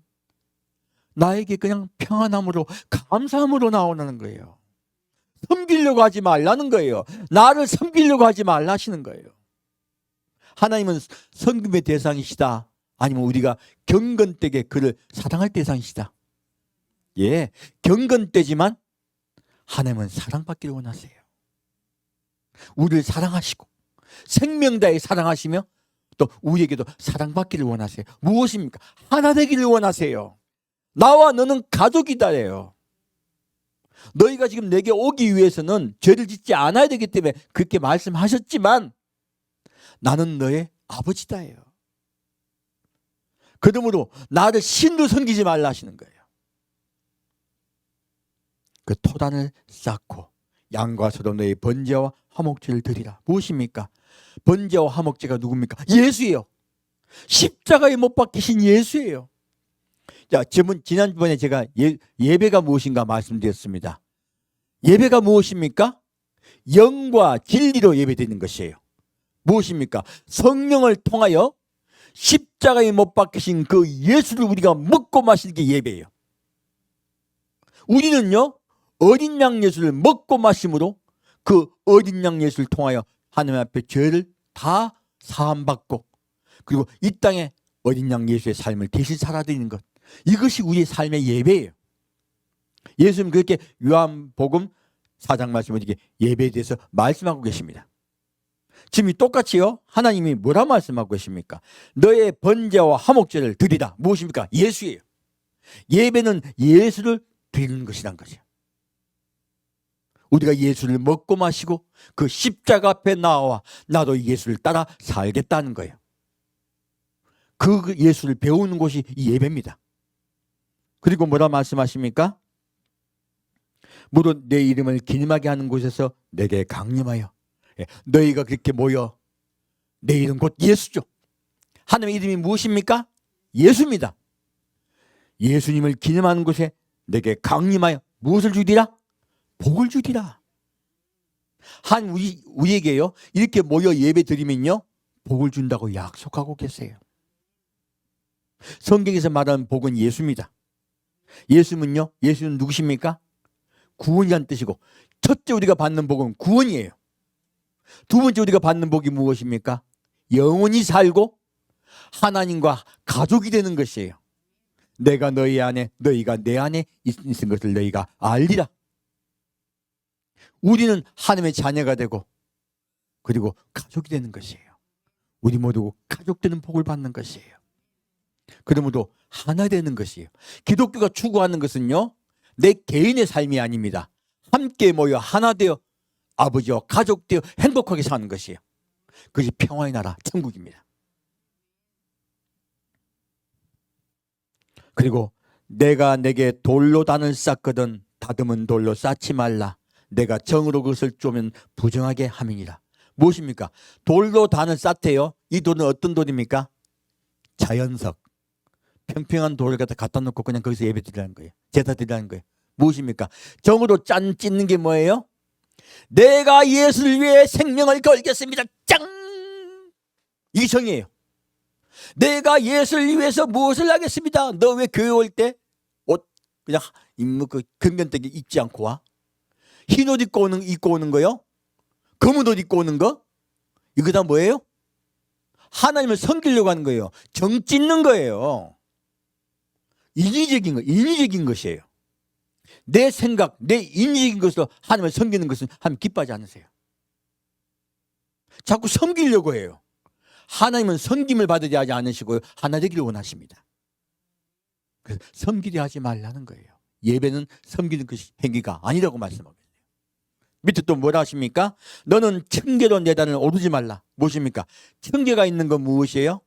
나에게 그냥 평안함으로 감사함으로 나오는 거예요. 섬기려고 하지 말라는 거예요. 나를 섬기려고 하지 말라 하시는 거예요. 하나님은 섬김의 대상이시다. 아니면 우리가 경건 때에 그를 사랑할 대상이시다. 예, 경건 때지만 하나님은 사랑받기를 원하세요. 우리를 사랑하시고 생명 다해 사랑하시며 또 우리에게도 사랑받기를 원하세요. 무엇입니까? 하나 되기를 원하세요. 나와 너는 가족이다래요. 너희가 지금 내게 오기 위해서는 죄를 짓지 않아야 되기 때문에 그렇게 말씀하셨지만 나는 너의 아버지다예요. 그러므로 나를 신으로 섬기지 말라 하시는 거예요. 그 토단을 쌓고 양과 서로 너의 번제와 화목제를 드리라. 무엇입니까? 번제와 화목제가 누굽니까? 예수예요. 십자가에 못 박히신 예수예요. 자, 지난번에 제가 예배가 무엇인가 말씀드렸습니다. 예배가 무엇입니까? 영과 진리로 예배드리는 것이에요. 무엇입니까? 성령을 통하여 십자가에 못 박히신 그 예수를 우리가 먹고 마시는 게 예배예요. 우리는요 어린 양 예수를 먹고 마심으로 그 어린 양 예수를 통하여 하나님 앞에 죄를 다 사함받고 그리고 이 땅에 어린 양 예수의 삶을 대신 살아드리는 것, 이것이 우리의 삶의 예배예요. 예수님 그렇게 요한복음 4장 말씀을 이렇게 예배에 대해서 말씀하고 계십니다. 지금 똑같이요. 하나님이 뭐라 말씀하고 계십니까? 너의 번제와 화목제를 드리라. 무엇입니까? 예수예요. 예배는 예수를 드리는 것이란 거죠. 우리가 예수를 먹고 마시고 그 십자가 앞에 나와 나도 예수를 따라 살겠다는 거예요. 그 예수를 배우는 곳이 이 예배입니다. 그리고 뭐라 말씀하십니까? 무릇 내 이름을 기념하게 하는 곳에서 내게 강림하여. 너희가 그렇게 모여, 내 이름 곧 예수죠. 하나님의 이름이 무엇입니까? 예수입니다. 예수님을 기념하는 곳에 내게 강림하여 무엇을 주리라? 복을 주리라. 우리에게요 이렇게 모여 예배 드리면요 복을 준다고 약속하고 계세요. 성경에서 말하는 복은 예수입니다. 예수는 누구십니까? 구원이란 뜻이고, 첫째 우리가 받는 복은 구원이에요. 두 번째 우리가 받는 복이 무엇입니까? 영원히 살고 하나님과 가족이 되는 것이에요. 내가 너희 안에, 너희가 내 안에 있는 것을 너희가 알리라. 우리는 하나님의 자녀가 되고 그리고 가족이 되는 것이에요. 우리 모두 가족 되는 복을 받는 것이에요. 그러므로 하나 되는 것이에요. 기독교가 추구하는 것은요 내 개인의 삶이 아닙니다. 함께 모여 하나 되어 아버지와 가족 되어 행복하게 사는 것이에요. 그것이 평화의 나라 천국입니다. 그리고 내가 내게 돌로 단을 쌓거든 다듬은 돌로 쌓지 말라. 내가 정으로 그것을 쪼면 부정하게 함이니라. 무엇입니까? 돌로 단을 쌓대요. 이 돌은 어떤 돌입니까? 자연석. 평평한 돌을 갖다 놓고 그냥 거기서 예배 드리라는 거예요. 제사 드리라는 거예요. 무엇입니까? 정으로 찢는 게 뭐예요? 내가 예수를 위해 생명을 걸겠습니다. 짱! 이게 정이에요. 내가 예수를 위해서 무엇을 하겠습니다. 너 왜 교회 올 때 옷 그냥 그 금변대기 입지 않고 와? 흰 옷 입고 오는 거요? 검은 옷 입고 오는 거? 이거 다 뭐예요? 하나님을 섬기려고 하는 거예요. 정 찢는 거예요. 인위적인 것이에요. 내 생각, 내 인위적인 것으로 하나님을 섬기는 것은 하나님 기뻐하지 않으세요. 자꾸 섬기려고 해요. 하나님은 섬김을 받으려 하지 않으시고요. 하나 되기를 원하십니다. 그래서 섬기려 하지 말라는 거예요. 예배는 섬기는 것이 행위가 아니라고 말씀하고 있어요. 밑에 또 뭐라 하십니까? 너는 청계로 내단을 오르지 말라. 무엇입니까? 청계가 있는 건 무엇이에요?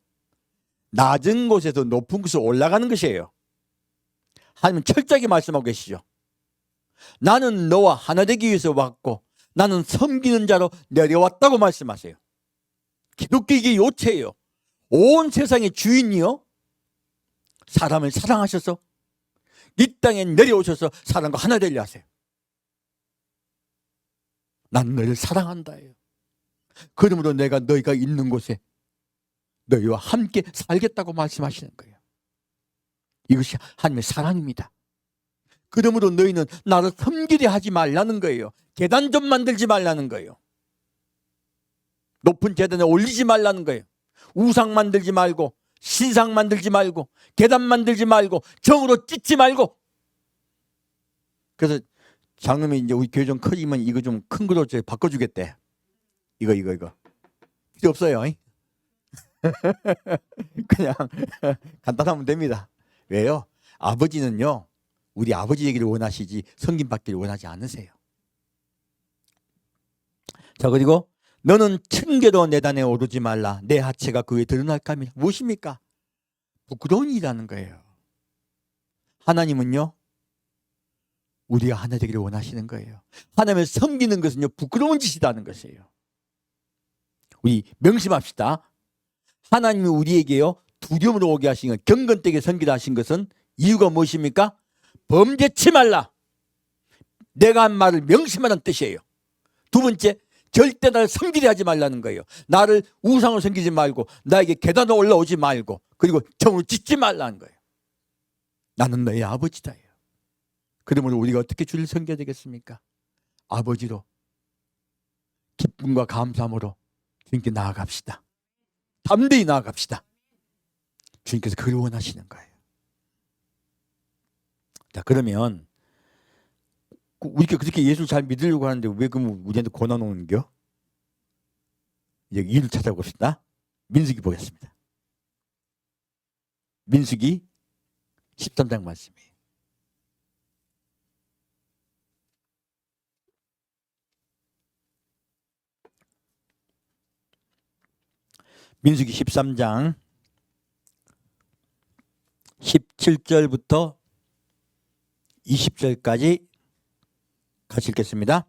낮은 곳에서 높은 곳으로 올라가는 것이에요. 하나님은 철저하게 말씀하고 계시죠. 나는 너와 하나 되기 위해서 왔고 나는 섬기는 자로 내려왔다고 말씀하세요. 기독교 이게 요체예요. 온 세상의 주인이요 사람을 사랑하셔서 이 땅에 내려오셔서 사람과 하나 되려 하세요. 난 너를 사랑한다예요. 그러므로 내가 너희가 있는 곳에 너희와 함께 살겠다고 말씀하시는 거예요. 이것이 하나님의 사랑입니다. 그러므로 너희는 나를 섬기려 하지 말라는 거예요. 계단 좀 만들지 말라는 거예요. 높은 계단에 올리지 말라는 거예요. 우상 만들지 말고 신상 만들지 말고 계단 만들지 말고 정으로 찢지 말고. 그래서 장로님이 이제 우리 교회 좀 커지면 이거 좀 큰 거로 바꿔주겠대. 이거 필요 없어요. 그냥 간단하면 됩니다. 왜요? 아버지는요 우리 아버지 되기를 원하시지 섬김 받기를 원하지 않으세요. 자, 그리고 너는 청계로 내단에 오르지 말라. 내 하체가 그 위에 드러날까 하면 무엇입니까? 부끄러운 일이라는 거예요. 하나님은요 우리가 하나 되기를 원하시는 거예요. 하나님을 섬기는 것은요 부끄러운 짓이라는 것이에요. 우리 명심합시다. 하나님이 우리에게요 두려움을 오게 하신 것, 경건되게 섬기라 하신 것은 이유가 무엇입니까? 범죄치 말라. 내가 한 말을 명심하라는 뜻이에요. 두 번째, 절대 나를 섬기려 하지 말라는 거예요. 나를 우상으로 섬기지 말고 나에게 계단으로 올라오지 말고 그리고 정으로 짓지 말라는 거예요. 나는 너의 아버지다. 그러므로 우리가 어떻게 주를 섬겨야 되겠습니까? 아버지로 기쁨과 감사함으로 주님께 나아갑시다. 담대히 나아갑시다. 주님께서 그걸 원하시는 거예요. 자, 그러면 우리가 그렇게 예수를 잘 믿으려고 하는데 왜 그럼 우리한테 고난 오는겨? 이제 이유를 찾아봅시다. 민수기 보겠습니다. 민수기 13장 말씀이에요. 민수기 13장 17절부터 20절까지 같이 읽겠습니다.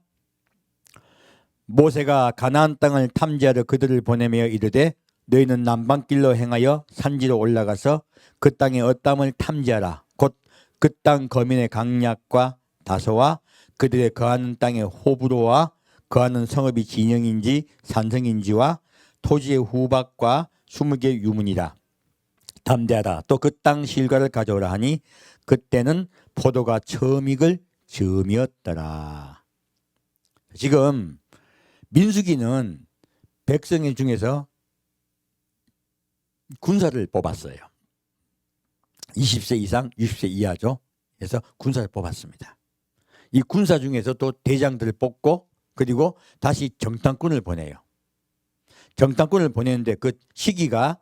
모세가 가나안 땅을 탐지하러 그들을 보내며 이르되 너희는 남방길로 행하여 산지로 올라가서 그 땅의 어담을 탐지하라. 곧 그 땅 거민의 강약과 다소와 그들의 거하는 땅의 호불호와 거하는 성읍이 진영인지 산성인지와 토지의 후박과 20개 유문이라. 탐지하라. 또 그 땅 실과를 가져오라 하니 그때는 포도가 처음 익을 즈음이었더라. 지금 민수기는 백성 중에서 군사를 뽑았어요. 20세 이상, 60세 이하죠. 그래서 군사를 뽑았습니다. 이 군사 중에서 또 대장들을 뽑고 그리고 다시 정탐꾼을 보내요. 정탐꾼을 보내는데 그 시기가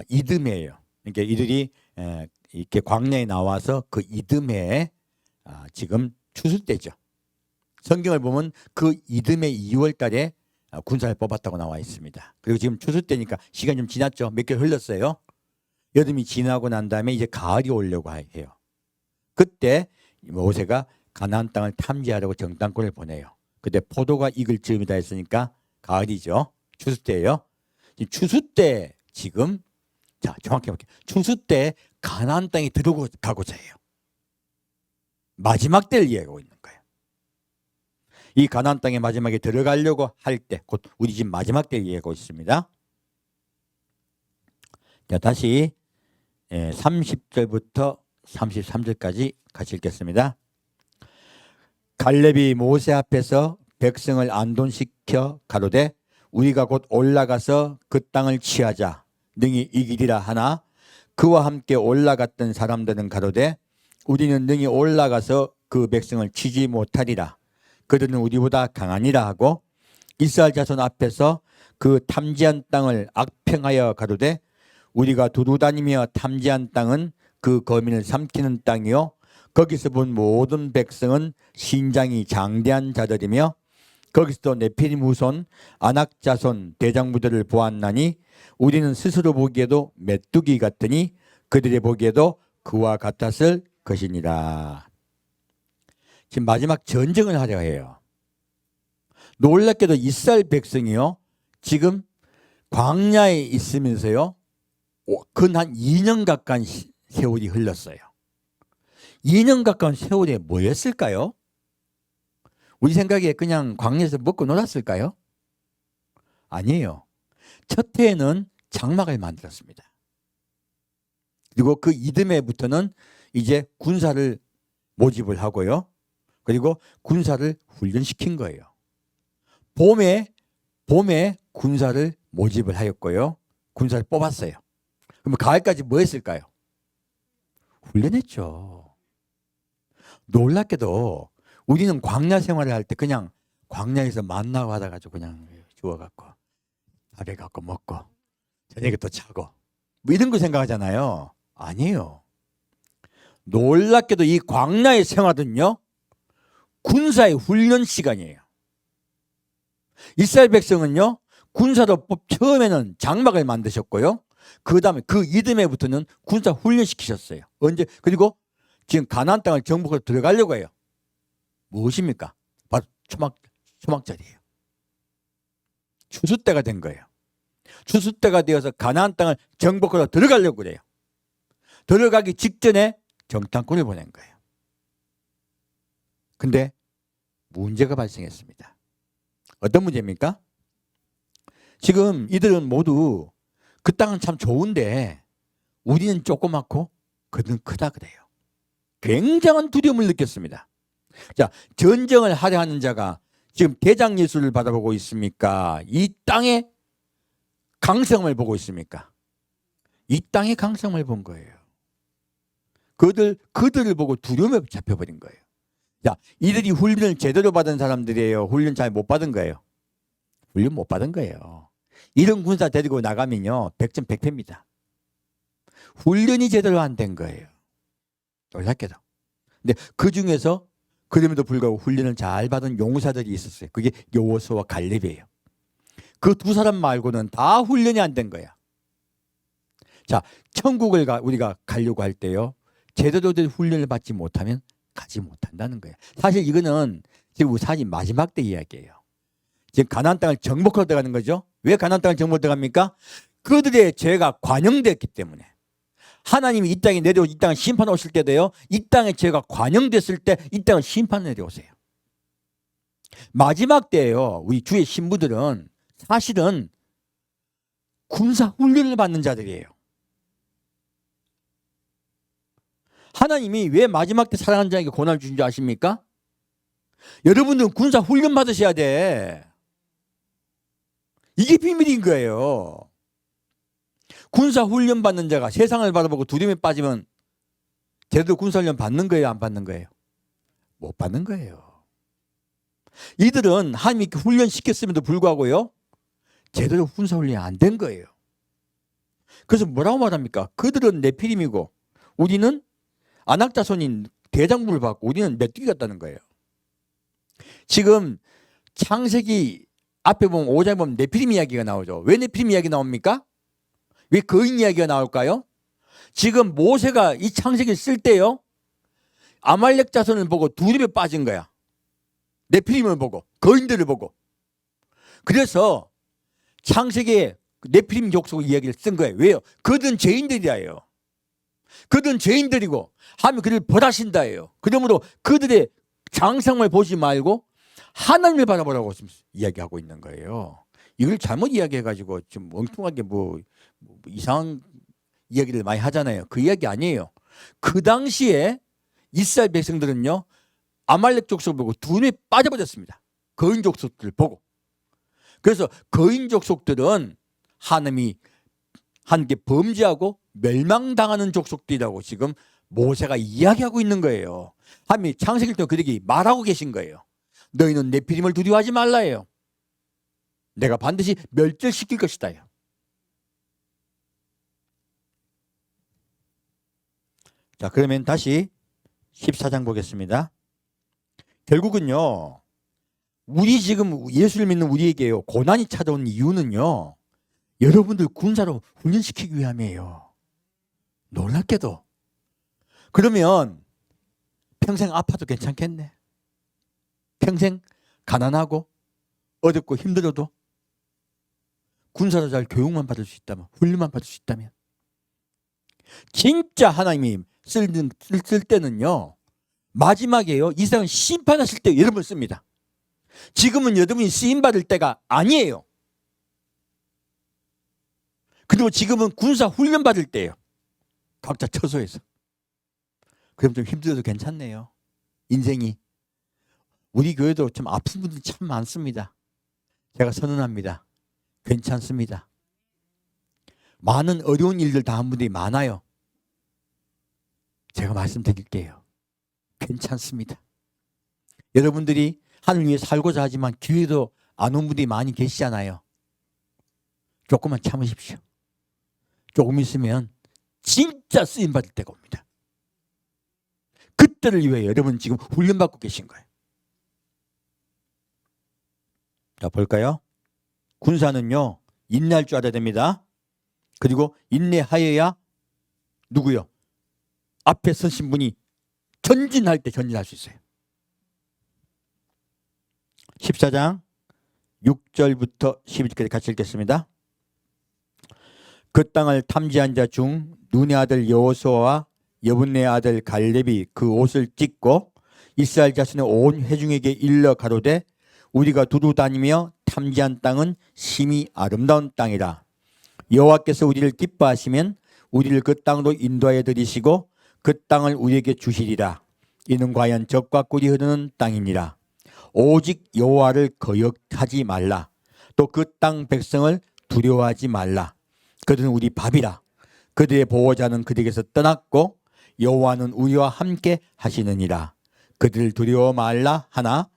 이듬해예요. 그러니까 이들이 이렇게 광야에 나와서 그 이듬해에 지금 추수 때죠. 성경을 보면 그 이듬해 2월 달에 군사를 뽑았다고 나와 있습니다. 그리고 지금 추수 때니까 시간이 좀 지났죠. 몇 개월 흘렀어요. 여름이 지나고 난 다음에 이제 가을이 오려고 해요. 그때 모세가 가나안 땅을 탐지하려고 정탐꾼을 보내요. 그때 포도가 익을 즈음이다 했으니까 가을이죠. 추수 때예요. 추수 때 지금 자 정확히 볼게요. 추수 때 가나안 땅에 들어가고자 해요. 마지막 때를 이야기하고 있는 거예요. 이 가나안 땅에 마지막에 들어가려고 할 때 곧 우리 집 마지막 때를 이야기하고 있습니다. 자 다시 30절부터 33절까지 같이 읽겠습니다. 갈렙이 모세 앞에서 백성을 안돈시켜 가로되 우리가 곧 올라가서 그 땅을 취하자 능히 이기리라 하나 그와 함께 올라갔던 사람들은 가로되 우리는 능히 올라가서 그 백성을 치지 못하리라. 그들은 우리보다 강하니라 하고 이스라엘 자손 앞에서 그 탐지한 땅을 악평하여 가로되 우리가 두루다니며 탐지한 땅은 그 거민을 삼키는 땅이요 거기서 본 모든 백성은 신장이 장대한 자들이며 거기서도 네피림 후손 아낙 자손 대장부들을 보았나니 우리는 스스로 보기에도 메뚜기 같으니 그들이 보기에도 그와 같았을 것이니라. 지금 마지막 전쟁을 하려 해요. 놀랍게도 이스라엘 백성이요 지금 광야에 있으면서요 근 한 2년 가까운 세월이 흘렀어요. 2년 가까운 세월에 뭐였을까요? 우리 생각에 그냥 광야에서 먹고 놀았을까요? 아니에요. 첫 해에는 장막을 만들었습니다. 그리고 그 이듬해부터는 이제 군사를 모집을 하고요. 그리고 군사를 훈련시킨 거예요. 봄에 군사를 모집을 하였고요. 군사를 뽑았어요. 그럼 가을까지 뭐 했을까요? 훈련했죠. 놀랍게도 우리는 광야 생활을 할 때 그냥 광야에서 만나 받아가지고 그냥 주워갖고 밥에 갖고 먹고 저녁에 또 자고 뭐 이런 거 생각하잖아요. 아니에요. 놀랍게도 이 광야의 생활은요 군사의 훈련 시간이에요. 이스라엘 백성은요 군사로 처음에는 장막을 만드셨고요. 그 다음에 그 이듬해부터는 군사 훈련시키셨어요. 언제? 그리고 지금 가나안 땅을 정복으로 들어가려고 해요. 무엇입니까? 바로 초막절이에요. 추수 때가 된 거예요. 추수 때가 되어서 가나안 땅을 정복하러 들어가려고 그래요. 들어가기 직전에 정탐꾼을 보낸 거예요. 근데 문제가 발생했습니다. 어떤 문제입니까? 지금 이들은 모두 그 땅은 참 좋은데 우리는 조그맣고 그들은 크다 그래요. 굉장한 두려움을 느꼈습니다. 자, 전쟁을 하려 하는 자가 지금 대장 예수를 바라보고 있습니까? 이 땅의 강성을 보고 있습니까? 이 땅의 강성을 본 거예요. 그들을 보고 두려움에 잡혀버린 거예요. 자, 이들이 훈련을 제대로 받은 사람들이에요? 훈련 잘 못 받은 거예요? 훈련 못 받은 거예요. 이런 군사 데리고 나가면요 100점 100패입니다. 훈련이 제대로 안 된 거예요. 놀랍게도. 근데 그 중에서 그럼에도 불구하고 훈련을 잘 받은 용사들이 있었어요. 그게 여호수아와 갈렙이에요. 그 두 사람 말고는 다 훈련이 안 된 거야. 자, 천국을 우리가 가려고 할 때요 제대로 된 훈련을 받지 못하면 가지 못한다는 거예요. 사실 이거는 지금 우리 사실 마지막 때 이야기예요. 지금 가나안 땅을 정복하러 들어가는 거죠. 왜 가나안 땅을 정복하러 들어갑니까? 그들의 죄가 관영됐기 때문에. 하나님이 이 땅에 내려 이 땅을 심판해 오실 때도요 이 땅의 죄가 관영됐을 때 이 땅을 심판해 내려오세요. 마지막 때예요. 우리 주의 신부들은 사실은 군사 훈련을 받는 자들이에요. 하나님이 왜 마지막 때 사랑하는 자에게 고난을 주신 줄 아십니까? 여러분들은 군사 훈련 받으셔야 돼. 이게 비밀인 거예요. 군사 훈련 받는 자가 세상을 바라보고 두려움에 빠지면 제대로 군사 훈련 받는 거예요, 안 받는 거예요? 못 받는 거예요. 이들은 하나님이 훈련시켰음에도 불구하고요 제대로 군사 훈련이 안 된 거예요. 그래서 뭐라고 말합니까? 그들은 네피림이고 우리는 아낙자손인 대장부를 받고 우리는 메뚜기 같다는 거예요. 지금 창세기 앞에 보면 5장에 보면 네피림 이야기가 나오죠. 왜 네피림 이야기 나옵니까? 왜 거인 이야기가 나올까요? 지금 모세가 이 창세기를 쓸 때요 아말렉 자손을 보고 두려움에 빠진 거야. 네피림을 보고 거인들을 보고. 그래서 창세기에 네피림 족속 이야기를 쓴 거예요. 왜요? 그들은 죄인들이에요. 그들은 죄인들이고 하나님이 그들을 벌하신다예요. 그러므로 그들의 장성을 보지 말고 하나님을 바라보라고 이야기하고 있는 거예요. 이걸 잘못 이야기해가지고 좀 엉뚱하게 뭐 이상한 이야기를 많이 하잖아요. 그 이야기 아니에요. 그 당시에 이스라엘 백성들은요 아말렉 족속을 보고 두려움에 빠져버렸습니다. 거인 족속들을 보고. 그래서 거인 족속들은 하나님이 하나님께 범죄하고 멸망당하는 족속들이라고 지금 모세가 이야기하고 있는 거예요. 하나님이 창세기 때 그들에게 말하고 계신 거예요. 너희는 네피림을 두려워하지 말라예요. 내가 반드시 멸절시킬 것이다. 자, 그러면 다시 14장 보겠습니다. 결국은요 우리 지금 예수를 믿는 우리에게요 고난이 찾아온 이유는요 여러분들 군사로 훈련시키기 위함이에요. 놀랍게도. 그러면 평생 아파도 괜찮겠네. 평생 가난하고 어렵고 힘들어도 군사로 잘 교육만 받을 수 있다면, 훈련만 받을 수 있다면, 진짜 하나님이 쓸 때는요 마지막에요 이 세상을 심판하실 때 여러분을 씁니다. 지금은 여러분이 쓰임받을 때가 아니에요. 그리고 지금은 군사 훈련 받을 때예요. 각자 처소에서. 그럼 좀 힘들어도 괜찮네요. 인생이. 우리 교회도 좀 아픈 분들이 참 많습니다. 제가 선언합니다. 괜찮습니다. 많은 어려운 일들 다 한 분들이 많아요. 제가 말씀드릴게요. 괜찮습니다. 여러분들이 하늘 위해 살고자 하지만 기회도 안 온 분들이 많이 계시잖아요. 조금만 참으십시오. 조금 있으면 진짜 쓰임받을 때가 옵니다. 그때를 위해 여러분 지금 훈련받고 계신 거예요. 자, 볼까요? 군사는요 인내할 줄 알아야 됩니다. 그리고 인내하여야 누구요? 앞에 서신 분이 전진할 때 전진할 수 있어요. 14장 6절부터 12절까지 같이 읽겠습니다. 그 땅을 탐지한 자 중 눈의 아들 여호수아와 여분네 아들 갈렙이 그 옷을 찢고 이스라엘 자손의 온 회중에게 일러 가로되 우리가 두루 다니며 탐지한 땅은 심히 아름다운 땅이라. 여호와께서 우리를 기뻐하시면 우리를 그 땅으로 인도하여 들이시고 그 땅을 우리에게 주시리라. 이는 과연 젖과 꿀이 흐르는 땅이니라. 오직 여호와를 거역하지 말라. 또 그 땅 백성을 두려워하지 말라. 그들은 우리 밥이라. 그들의 보호자는 그들에게서 떠났고 여호와는 우리와 함께 하시느니라. 그들을 두려워 말라 하나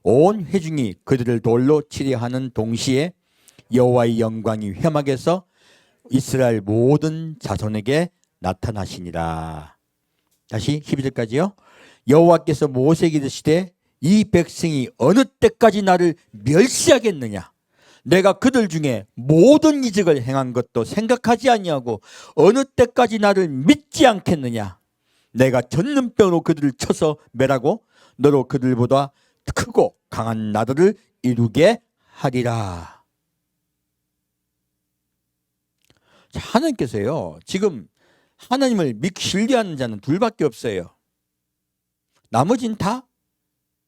온 회중이 그들을 돌로 치려 하는 동시에 여호와의 영광이 회막에서 이스라엘 모든 자손에게 나타나시니라. 다시 12절까지요. 여호와께서 모세에게 이르시되 이 백성이 어느 때까지 나를 멸시하겠느냐. 내가 그들 중에 모든 이적을 행한 것도 생각하지 아니하고 어느 때까지 나를 믿지 않겠느냐. 내가 전염병으로 그들을 쳐서 멸하고 너로 그들보다 크고 강한 나라를 이루게 하리라. 자, 하나님께서요, 지금 하나님을 믿고 신뢰하는 자는 둘밖에 없어요. 나머지는 다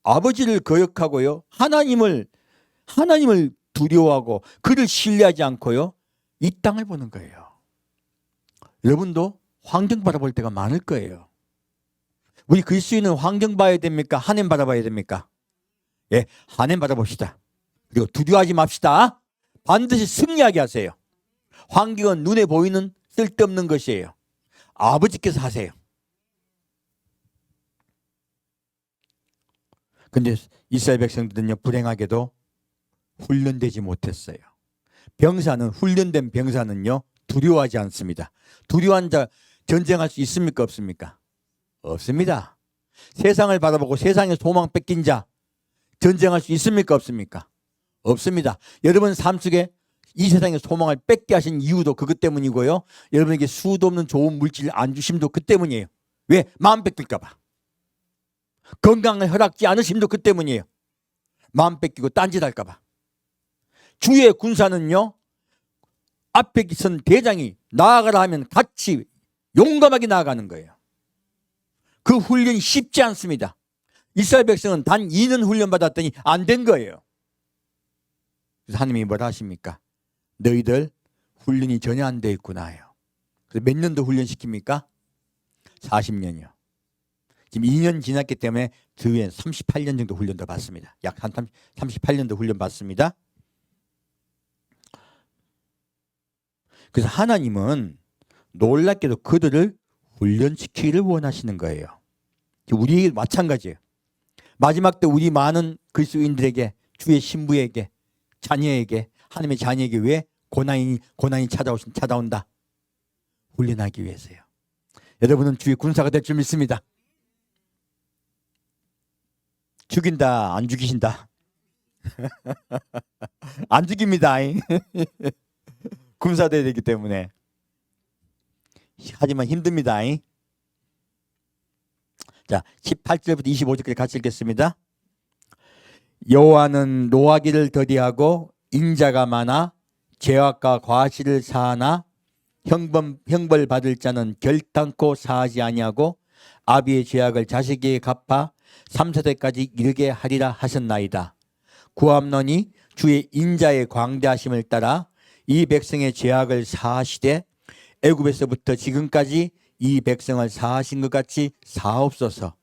아버지를 거역하고요, 하나님을 두려워하고 그를 신뢰하지 않고요, 이 땅을 보는 거예요. 여러분도 환경 바라볼 때가 많을 거예요. 우리 그리스도인은 환경 봐야 됩니까? 하나님 바라봐야 됩니까? 예, 하나님 바라봅시다. 그리고 두려워하지 맙시다. 반드시 승리하게 하세요. 환경은 눈에 보이는 쓸데없는 것이에요. 아버지께서 하세요. 근데 이스라엘 백성들은요, 불행하게도 훈련되지 못했어요. 병사는, 훈련된 병사는요, 두려워하지 않습니다. 두려워한 자 전쟁할 수 있습니까? 없습니까? 없습니다. 세상을 바라보고 세상의 소망 뺏긴 자 전쟁할 수 있습니까? 없습니까? 없습니다. 여러분 삶 속에 이 세상의 소망을 뺏게 하신 이유도 그것 때문이고요, 여러분에게 수도 없는 좋은 물질 안 주심도 그 때문이에요. 왜? 마음 뺏길까 봐. 건강을 허락지 않으심도 그 때문이에요. 마음 뺏기고 딴짓할까 봐. 주의 군사는요, 앞에 선 대장이 나아가라 하면 같이 용감하게 나아가는 거예요. 그 훈련이 쉽지 않습니다. 이스라엘 백성은 단 2년 훈련 받았더니 안 된 거예요. 그래서 하나님이 뭐라 하십니까? 너희들 훈련이 전혀 안 돼 있구나요. 그래서 몇 년도 훈련시킵니까? 40년이요. 지금 2년 지났기 때문에 그 후에 38년 정도 훈련도 받습니다. 약 한 38년도 훈련 받습니다. 그래서 하나님은 놀랍게도 그들을 훈련시키기를 원하시는 거예요. 우리에게 마찬가지예요. 마지막 때 우리 많은 그리스도인들에게, 주의 신부에게, 자녀에게, 하나님의 자녀에게 왜 고난이 찾아온다? 훈련하기 위해서요. 여러분은 주의 군사가 될 줄 믿습니다. 죽인다, 안 죽이신다? 안 죽입니다. 군사돼야 되기 때문에. 하지만 힘듭니다. 자, 18절부터 25절까지 같이 읽겠습니다. 여호와는 노하기를 더디하고 인자가 많아 죄악과 과실을 사하나 형벌 받을 자는 결단코 사하지 아니하고 아비의 죄악을 자식에게 갚아 3세대까지 이르게 하리라 하셨나이다. 구함론이 주의 인자의 광대하심을 따라 이 백성의 죄악을 사하시되 애굽에서부터 지금까지 이 백성을 사하신 것 같이 사옵소서.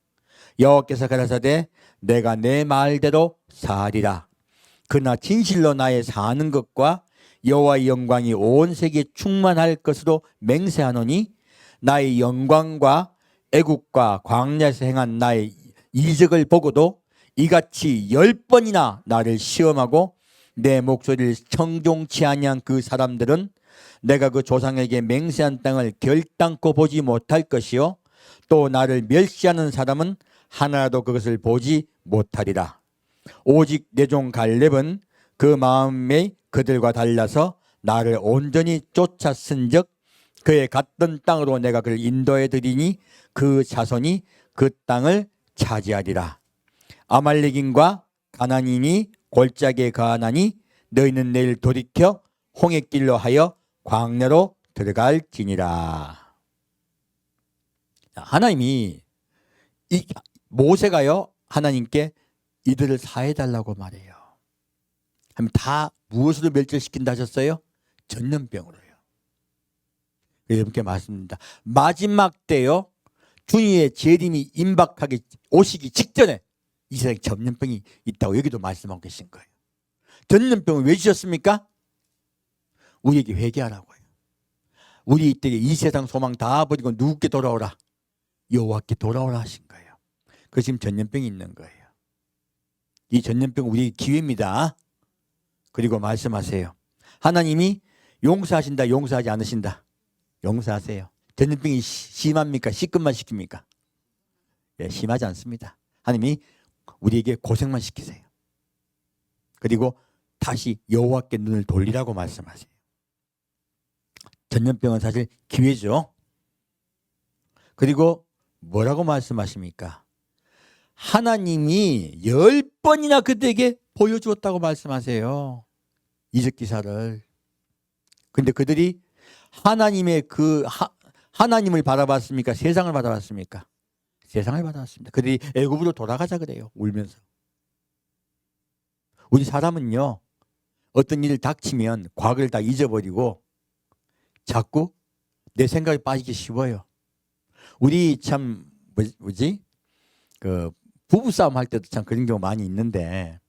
여호와께서 가라사대 내가 내 말대로 사하리라. 그러나 진실로 나의 사하는 것과 여호와의 영광이 온 세계에 충만할 것으로 맹세하노니 나의 영광과 애국과 광야에서 행한 나의 이적을 보고도 이같이 10번이나 나를 시험하고 내 목소리를 청종치 아니한 그 사람들은 내가 그 조상에게 맹세한 땅을 결단코 보지 못할 것이요 또 나를 멸시하는 사람은 하나라도 그것을 보지 못하리라. 오직 내 종 갈렙은 그 마음에 그들과 달라서 나를 온전히 쫓았은즉 그의 갔던 땅으로 내가 그를 인도해 드리니 그 자손이 그 땅을 차지하리라. 아말렉인과 가나안인이 골짜기에 거하나니 너희는 내일 돌이켜 홍해길로 하여 광야로 들어갈지니라. 하나님이 모세가요 하나님께 이들을 사해달라고 말해요. 하면 다 무엇으로 멸절시킨다 하셨어요? 전염병으로요. 여러분께 말씀드립니다. 마지막 때요 주님의 재림이 임박하게 오시기 직전에 이스라엘 전염병이 있다고 여기도 말씀하고 계신 거예요. 전염병을 왜 주셨습니까? 우리에게 회개하라고요. 우리 이때 이 세상 소망 다 버리고 누구께 돌아오라? 여호와께 돌아오라 하신 거예요. 그 지금 전염병이 있는 거예요. 이 전염병 우리 기회입니다. 그리고 말씀하세요. 하나님이 용서하신다, 용서하지 않으신다. 용서하세요. 전염병이 심합니까? 시급만 시킵니까? 예, 심하지 않습니다. 하나님이 우리에게 고생만 시키세요. 그리고 다시 여호와께 눈을 돌리라고 말씀하세요. 전염병은 사실 기회죠. 그리고 뭐라고 말씀하십니까? 하나님이 10번이나 그들에게 보여주었다고 말씀하세요. 이적 기사를. 근데 그들이 하나님의 하나님을 바라봤습니까? 세상을 바라봤습니까? 세상을 바라봤습니다. 그들이 애굽으로 돌아가자 그래요. 울면서. 우리 사람은요, 어떤 일을 닥치면 과거를 다 잊어버리고 자꾸 내 생각에 빠지기 쉬워요. 우리 참 뭐지? 그 부부싸움 할 때도 참 그런 경우 많이 있는데,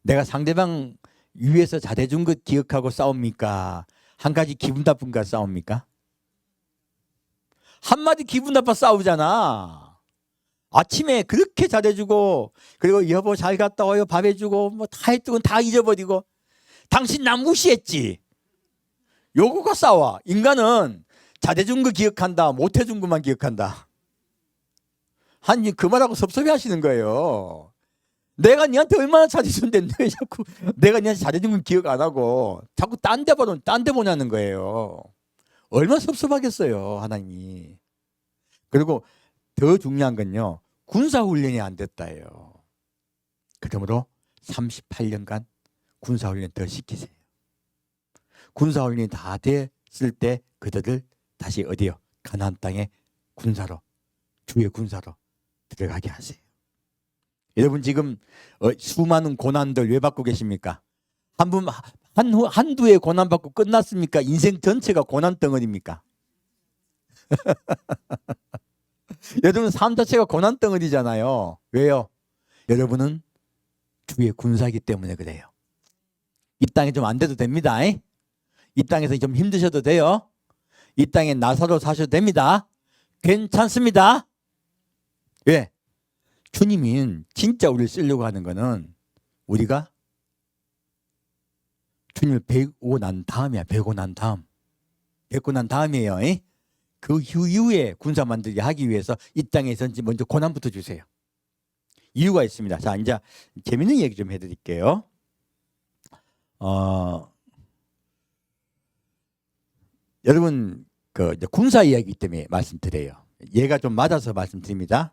내가 상대방 위에서 잘해준 것 기억하고 싸웁니까? 한 가지 기분 나쁜가 싸웁니까? 한마디 기분 나빠 싸우잖아. 아침에 그렇게 잘해주고, 그리고 여보 잘 갔다 와요 밥 해주고 뭐 다 했던 건 다 잊어버리고, 당신 나 무시했지. 요거가 싸워. 인간은 잘해준 거 기억한다, 못해준 것만 기억한다. 하나님 그 말하고 섭섭해 하시는 거예요. 내가 니한테 얼마나 잘해준데 왜 자꾸 내가 니한테 잘해준 건 기억 안 하고 자꾸 딴 데 보냐는 거예요. 얼마나 섭섭하겠어요, 하나님이. 그리고 더 중요한 건요, 군사훈련이 안 됐다예요. 그러므로 38년간 군사훈련 더 시키세요. 군사훈련이 다 됐을 때 그들을 다시 어디요? 가나안 땅에 군사로, 주의 군사로 들어가게 하세요. 여러분 지금 수많은 고난들 왜 받고 계십니까? 한두해 고난 받고 끝났습니까? 인생 전체가 고난 덩어리입니까? 여러분 삶 자체가 고난 덩어리잖아요. 왜요? 여러분은 주의 군사이기 때문에 그래요. 이 땅에 좀 안 돼도 됩니다. 이 땅에서 좀 힘드셔도 돼요. 이 땅에 나사로 사셔도 됩니다. 괜찮습니다. 왜? 주님이 진짜 우리를 쓰려고 하는 거는 우리가 주님을 뵙고 난 다음이야. 뵙고 난 다음이에요. 그 이후에 군사 만들기 하기 위해서 이 땅에서 먼저 고난부터 주세요. 이유가 있습니다. 자, 이제 재밌는 얘기 좀 해드릴게요. 여러분 그 군사 이야기 때문에 말씀드려요. 얘가 좀 맞아서 말씀드립니다.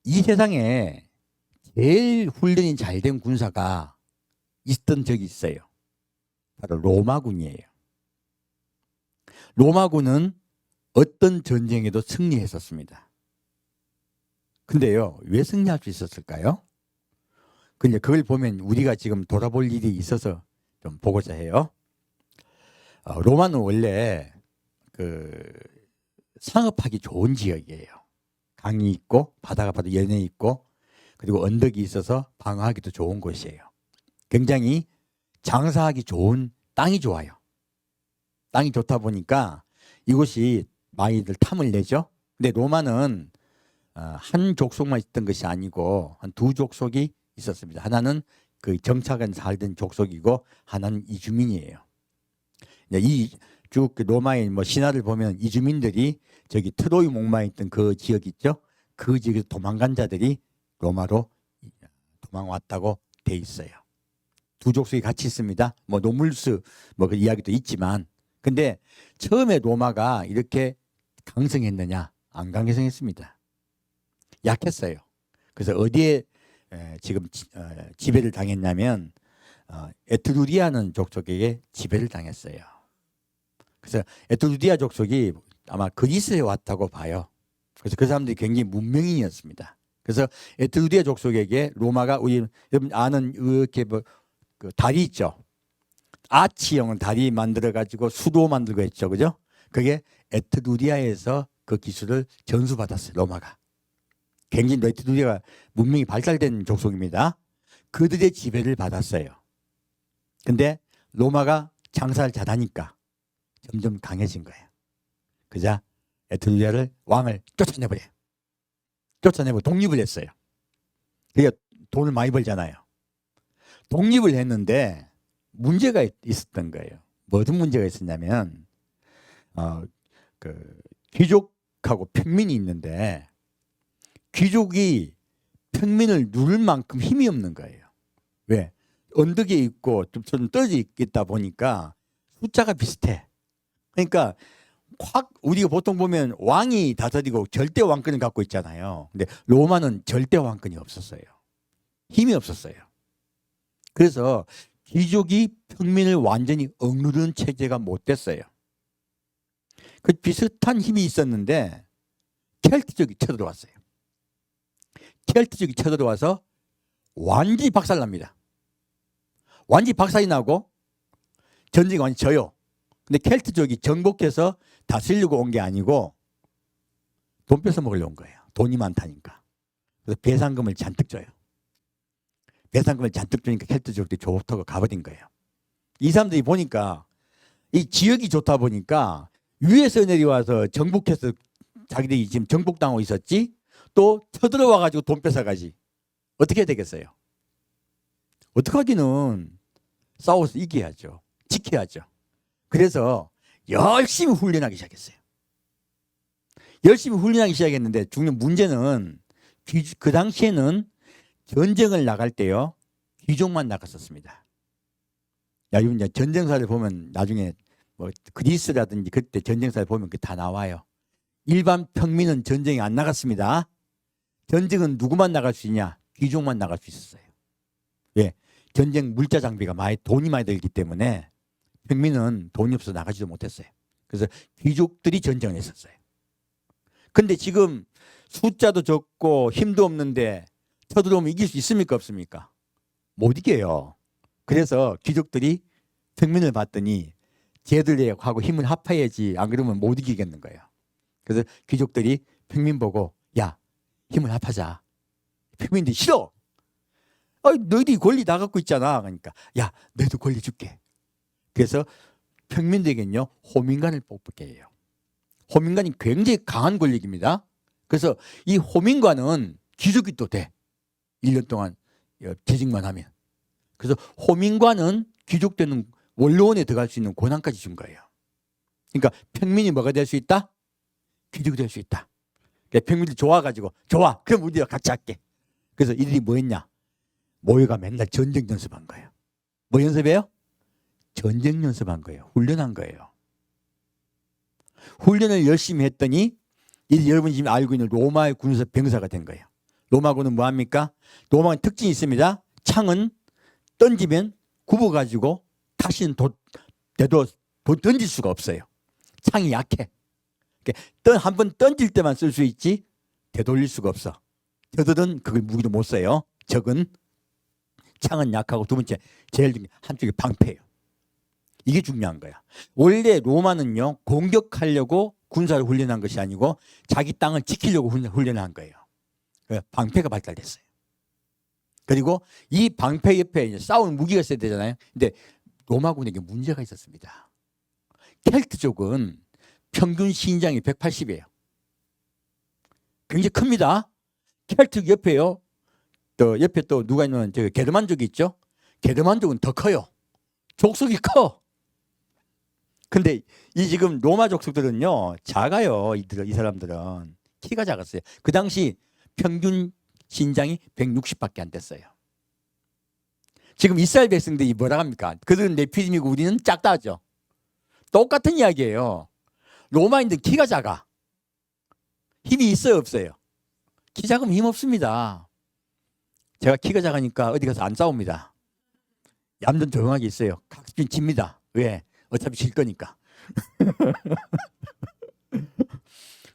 이 세상에 제일 훈련이 잘 된 군사가 있던 적이 있어요. 바로 로마군이에요. 로마군은 어떤 전쟁에도 승리했었습니다. 근데요, 왜 승리할 수 있었을까요? 근데 그걸 보면 우리가 지금 돌아볼 일이 있어서 좀 보고자 해요. 로마는 원래 그 상업하기 좋은 지역이에요. 강이 있고 바다가 바로 연해 있고 그리고 언덕이 있어서 방어하기도 좋은 곳이에요. 굉장히 장사하기 좋은 땅이 좋아요. 땅이 좋다 보니까 이곳이 많이들 탐을 내죠. 근데 로마는 한 족속만 있던 것이 아니고 한 두 족속이 있었습니다. 하나는 그 정착한 살던 족속이고 하나는 이주민이에요. 이 쭉 로마의 뭐 신화를 보면 이주민들이 저기 트로이 목마에 있던 그 지역 있죠. 그 지역에서 도망간 자들이 로마로 도망왔다고 돼 있어요. 두 족속이 같이 있습니다. 뭐 노물스 뭐 그 이야기도 있지만, 근데 처음에 로마가 이렇게 강성했느냐? 안 강성했습니다. 약했어요. 그래서 어디에 지금 지배를 당했냐면 에트루리아는 족속에게 지배를 당했어요. 그래서 에트루리아 족속이 아마 그리스에 왔다고 봐요. 그래서 그 사람들이 굉장히 문명인이었습니다. 그래서 에트루리아 족속에게 로마가 우리 여러분 아는 이렇게 뭐 그 다리 있죠. 아치형 다리 만들어 가지고 수도 만들고 했죠, 그죠? 그게 에트루리아에서 그 기술을 전수받았어요, 로마가. 굉장히 에트루리아가 문명이 발달된 족속입니다. 그들의 지배를 받았어요. 근데 로마가 장사를 잘하니까 점점 강해진 거예요. 그자 에트루리아를 왕을 쫓아내버려요. 쫓아내고 독립을 했어요. 그러니까 돈을 많이 벌잖아요. 독립을 했는데 문제가 있었던 거예요. 무슨 문제가 있었냐면 그 귀족하고 평민이 있는데 귀족이 평민을 누를 만큼 힘이 없는 거예요. 왜? 언덕에 있고 좀 떨어져 있다 보니까 숫자가 비슷해. 그러니까 확 우리가 보통 보면 왕이 다스리고 절대 왕권을 갖고 있잖아요. 근데 로마는 절대 왕권이 없었어요. 힘이 없었어요. 그래서 귀족이 평민을 완전히 억누르는 체제가 못 됐어요. 그 비슷한 힘이 있었는데 켈트족이 쳐들어왔어요. 켈트족이 쳐들어와서 완전히 박살납니다. 완전히 박살이 나고 전쟁이 완전히 져요. 근데 켈트족이 정복해서 다스리려고 온 게 아니고 돈 뺏어 먹으려고 온 거예요. 돈이 많다니까. 그래서 배상금을 잔뜩 줘요. 배상금을 잔뜩 주니까 켈트족들이 좋다고 가버린 거예요. 이 사람들이 보니까 이 지역이 좋다 보니까 위에서 내려와서 정복해서 자기들이 지금 정복당하고 있었지 또 쳐들어와 가지고 돈 뺏어가지. 어떻게 해야 되겠어요? 어떡하기는 싸워서 이겨야죠. 지켜야죠. 그래서 열심히 훈련하기 시작했어요. 열심히 훈련하기 시작했는데 중요한 문제는 그 당시에는 전쟁을 나갈 때요. 귀족만 나갔었습니다. 이건 이제 전쟁사를 보면 나중에 뭐 그리스라든지 그때 전쟁사를 보면 다 나와요. 일반 평민은 전쟁에 안 나갔습니다. 전쟁은 누구만 나갈 수 있냐? 귀족만 나갈 수 있었어요. 왜? 전쟁 물자 장비가 돈이 많이 들기 때문에 평민은 돈이 없어서 나가지도 못했어요. 그래서 귀족들이 전쟁을 했었어요. 근데 지금 숫자도 적고 힘도 없는데 쳐들어오면 이길 수 있습니까? 없습니까? 못 이겨요. 그래서 귀족들이 평민을 봤더니 쟤들하고 힘을 합해야지 안 그러면 못 이기겠는 거예요. 그래서 귀족들이 평민 보고 야 힘을 합하자. 평민들이 싫어. 너희들이 권리 다 갖고 있잖아. 그러니까 야 너희도 권리 줄게. 그래서 평민들에게는요 호민관을 뽑게 해요. 호민관이 굉장히 강한 권력입니다. 그래서 이 호민관은 귀족이 또 돼. 1년 동안 재직만 하면. 그래서 호민관은 귀족되는 원로원에 들어갈 수 있는 권한까지 준 거예요. 그러니까 평민이 뭐가 될 수 있다? 귀족이 될 수 있다. 그러니까 평민들이 좋아가지고 좋아 그럼 우리가 같이 할게. 그래서 이들이 뭐 했냐? 모여가 맨날 전쟁 연습한 거예요. 뭐 연습해요? 전쟁 연습한 거예요. 훈련한 거예요. 훈련을 열심히 했더니 이제 여러분이 지금 알고 있는 로마의 군사 병사가 된 거예요. 로마군은 뭐합니까? 로마는 특징이 있습니다. 창은 던지면 굽어가지고 다시는 던질 수가 없어요. 창이 약해. 한 번 던질 때만 쓸 수 있지 되돌릴 수가 없어. 저들은 그걸 무기로 못 써요. 적은 창은 약하고 두 번째 제일 중요한 한쪽이 방패예요. 이게 중요한 거야. 원래 로마는요 공격하려고 군사를 훈련한 것이 아니고 자기 땅을 지키려고 훈련한 거예요. 방패가 발달됐어요. 그리고 이 방패 옆에 이제 싸우는 무기가 있어야 되잖아요. 근데 로마군에게 문제가 있었습니다. 켈트족은 평균 신장이 180이에요. 굉장히 큽니다. 켈트 옆에요. 또 옆에 또 누가 있는 게르만족이 있죠. 게르만족은 더 커요. 족속이 커. 근데 이 지금 로마 족속들은요 작아요. 이 사람들은 키가 작았어요. 그 당시 평균 신장이 160밖에 안 됐어요. 지금 이스라엘 백성들이 뭐라 합니까? 그들은 네피림이고 우리는 작다 하죠. 똑같은 이야기예요. 로마인들 키가 작아. 힘이 있어요 없어요? 키 작으면 힘 없습니다. 제가 키가 작으니까 어디 가서 안 싸웁니다. 얌전 조용하게 있어요. 각진 집니다. 왜? 어차피 질 거니까.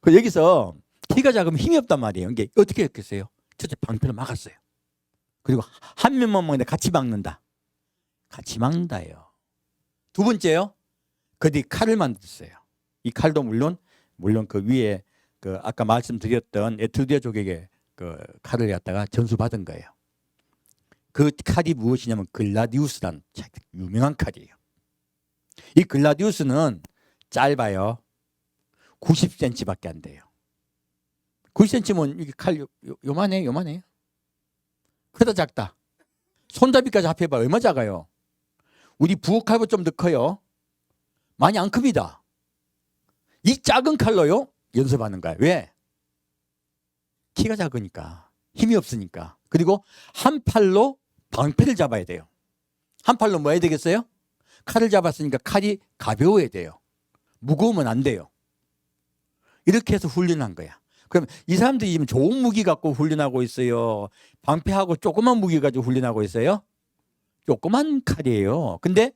여기서 키가 작으면 힘이 없단 말이에요. 이게 어떻게 했겠어요? 첫째 방패를 막았어요. 그리고 한 명만 막는데 같이 막는다. 같이 막는다예요. 두 번째요. 그들이 칼을 만들었어요. 이 칼도 물론 그 위에 그 아까 말씀드렸던 에트루리아족에게 그 칼을 갖다가 전수받은 거예요. 그 칼이 무엇이냐면 글라디우스라는 유명한 칼이에요. 이 글라디우스는 짧아요. 90cm밖에 안 돼요. 90cm면 이게 칼 요만해요. 크다 작다. 손잡이까지 합해봐 얼마 작아요? 우리 부엌칼보다 좀 더 커요. 많이 안 큽니다. 이 작은 칼로요 연습하는 거야. 왜? 키가 작으니까, 힘이 없으니까. 그리고 한 팔로 방패를 잡아야 돼요. 한 팔로 뭐 해야 되겠어요? 칼을 잡았으니까 칼이 가벼워야 돼요. 무거우면 안 돼요. 이렇게 해서 훈련한 거야. 그럼 이 사람들이 지금 좋은 무기 갖고 훈련하고 있어요? 방패하고 조그만 무기 가지고 훈련하고 있어요? 조그만 칼이에요. 근데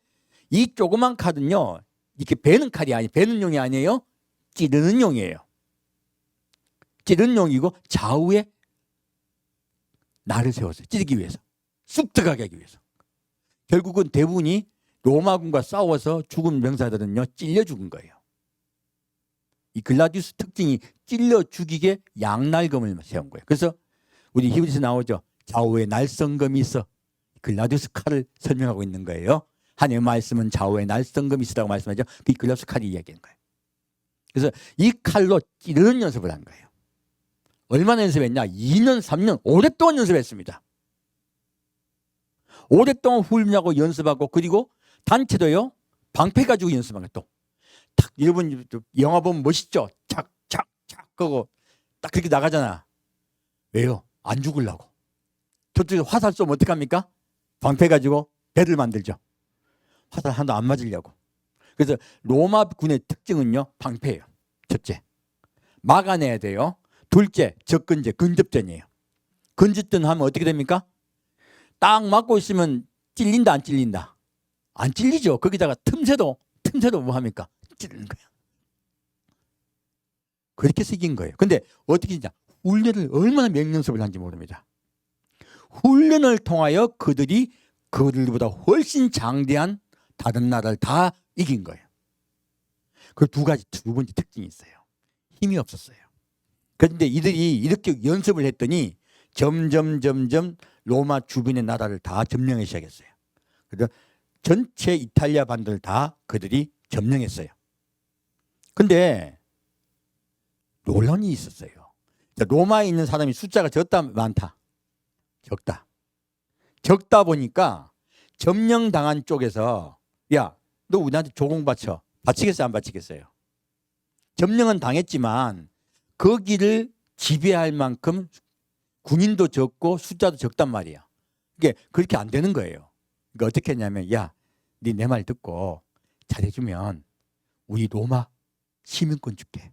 이 조그만 칼은요, 이렇게 베는 용이 아니에요. 찌르는 용이에요. 찌르는 용이고 좌우에 날을 세웠어요. 찌르기 위해서. 쑥 들어가게 하기 위해서. 결국은 대부분이 로마군과 싸워서 죽은 병사들은요, 찔려 죽은 거예요. 이 글라디우스 특징이 찔려 죽이게 양날검을 세운 거예요. 그래서 우리 히브리서 나오죠. 좌우에 날성검이 있어. 글라디우스 칼을 설명하고 있는 거예요. 하나님의 말씀은 좌우에 날성검이 있으라고 말씀하죠. 그 글라디우스 칼이 이야기하는 거예요. 그래서 이 칼로 찌르는 연습을 한 거예요. 얼마나 연습했냐? 2년, 3년, 오랫동안 연습했습니다. 오랫동안 훈련하고 연습하고, 그리고 단체도요, 방패 가지고 연습한 거예요. 또 탁, 여러분 영화 보면 멋있죠? 착, 착, 착, 그거 딱 그렇게 나가잖아. 왜요? 안 죽으려고. 저쪽에서 화살 쏘면 어떡합니까? 방패 가지고 배를 만들죠. 화살 하나도 안 맞으려고. 그래서 로마 군의 특징은요, 방패예요. 첫째, 막아내야 돼요. 둘째, 접근제, 근접전이에요. 근접전 하면 어떻게 됩니까? 딱 막고 있으면 찔린다, 안 찔린다? 안 찔리죠. 거기다가 틈새도 뭐 합니까? 찌르는 거야. 그렇게 새긴 거예요. 근데 어떻게 했냐? 훈련을 얼마나 명령습을 한지 모릅니다. 훈련을 통하여 그들보다 훨씬 장대한 다른 나라를 다 이긴 거예요. 그 두 번째 특징이 있어요. 힘이 없었어요. 그런데 이들이 이렇게 연습을 했더니 점점 로마 주변의 나라를 다 점령하기 시작했어요. 그래서 전체 이탈리아 반도를 다 그들이 점령했어요. 근데 논란이 있었어요. 로마에 있는 사람이 숫자가 적다, 많다? 적다. 적다 보니까 점령당한 쪽에서, 야, 너 우리한테 조공 바치겠어요, 안 바치겠어요? 점령은 당했지만 거기를 지배할 만큼 군인도 적고 숫자도 적단 말이야. 이게 그렇게 안 되는 거예요. 그러니까 어떻게 했냐면, 야, 네 내 말 듣고 잘해주면 우리 로마 시민권 줄게.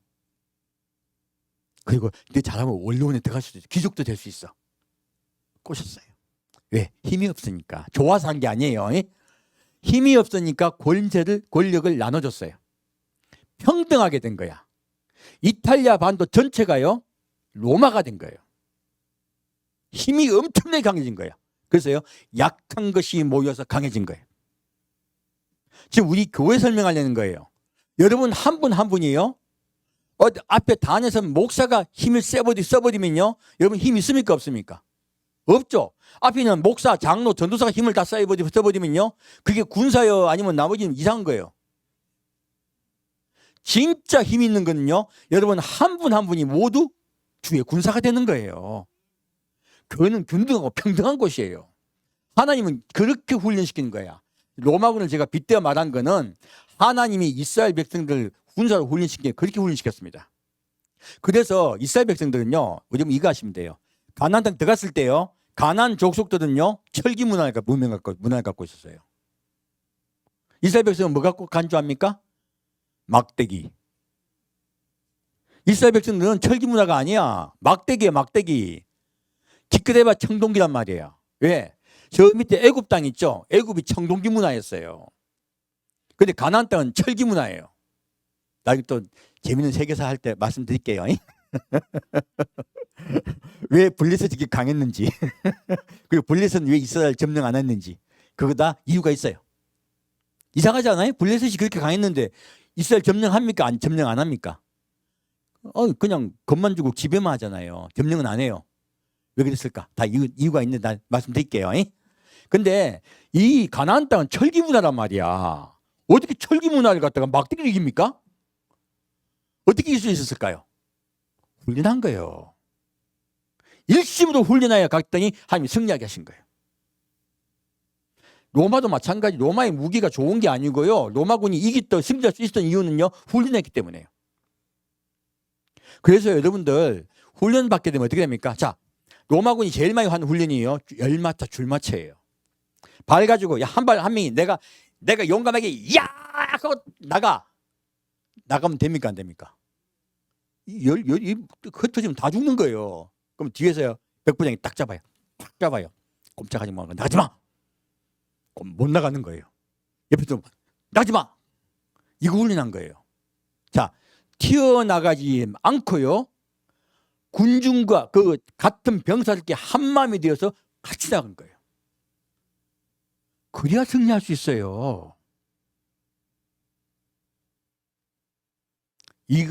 그리고 네 잘하면 원로원에 들어갈 수도 있어. 귀족도 될 수 있어. 꼬셨어요. 왜? 힘이 없으니까. 좋아서 한 게 아니에요. 힘이 없으니까 권력을 나눠줬어요. 평등하게 된 거야. 이탈리아 반도 전체가요, 로마가 된 거예요. 힘이 엄청나게 강해진 거예요. 그래서요, 약한 것이 모여서 강해진 거예요. 지금 우리 교회 설명하려는 거예요. 여러분 한 분 한 분이에요. 앞에 단에서 목사가 힘을 써버리면요, 여러분 힘 있습니까 없습니까? 없죠. 앞에 있는 목사, 장로, 전도사가 힘을 다 써버리면요, 그게 군사요 아니면 나머지는 이상한 거예요. 진짜 힘 있는 거는요, 여러분 한 분 한 분이 모두 주의 군사가 되는 거예요. 교회는 균등하고 평등한 곳이에요. 하나님은 그렇게 훈련시키는 거야. 로마군을 제가 빗대어 말한 거는 하나님이 이스라엘 백성들 군사로 훈련시킨 게 그렇게 훈련시켰습니다. 그래서 이스라엘 백성들은요, 여러분 이거 하시면 돼요. 가나안 땅 들어갔을 때요, 가나안 족속들은요, 철기 문화를 갖고 있었어요. 이스라엘 백성은 뭐 갖고 간 줄 압니까? 막대기. 이스라엘 백성들은 철기 문화가 아니야. 막대기야, 막대기. 기껏해봐 청동기란 말이에요. 왜? 저 밑에 애굽 땅 있죠? 애굽이 청동기 문화였어요. 근데 가나안 땅은 철기 문화예요. 나중에 또 재밌는 세계사 할 때 말씀드릴게요. 왜 블레셋이 이렇게 강했는지 그리고 블레셋은 왜 이스라엘 점령 안 했는지, 그거 다 이유가 있어요. 이상하지 않아요? 블레셋이 그렇게 강했는데 이스라엘 점령합니까? 안 점령 안 합니까? 그냥 겁만 주고 지배만 하잖아요. 점령은 안 해요. 왜 그랬을까? 다 이유가 있는데 나 말씀드릴게요. 근데 이 가나안 땅은 철기 문화란 말이야. 어떻게 철기 문화를 갖다가 막대기를 이깁니까? 어떻게 이길 수 있었을까요? 훈련한 거예요. 일심으로 훈련하여 갔더니 하나님이 승리하게 하신 거예요. 로마도 마찬가지. 로마의 무기가 좋은 게 아니고요. 로마군이 이겼던 승리할 수 있었던 이유는요, 훈련했기 때문에요. 그래서 여러분들 훈련 받게 되면 어떻게 됩니까? 자, 로마군이 제일 많이 하는 훈련이요, 열마차 줄마차예요. 발 가지고 한 명이 내가 용감하게 야 하고 나가면 됩니까, 안 됩니까? 흩어지면 다 죽는 거예요. 그럼 뒤에서요, 백부장이 딱 잡아요. 꼼짝하지 마. 나가지 마. 못 나가는 거예요. 옆에서 나가지 마. 이거 훈련한 거예요. 자, 튀어나가지 않고요, 군중과 그 같은 병사들께 한 마음이 되어서 같이 나간 거예요. 그래야 승리할 수 있어요. 이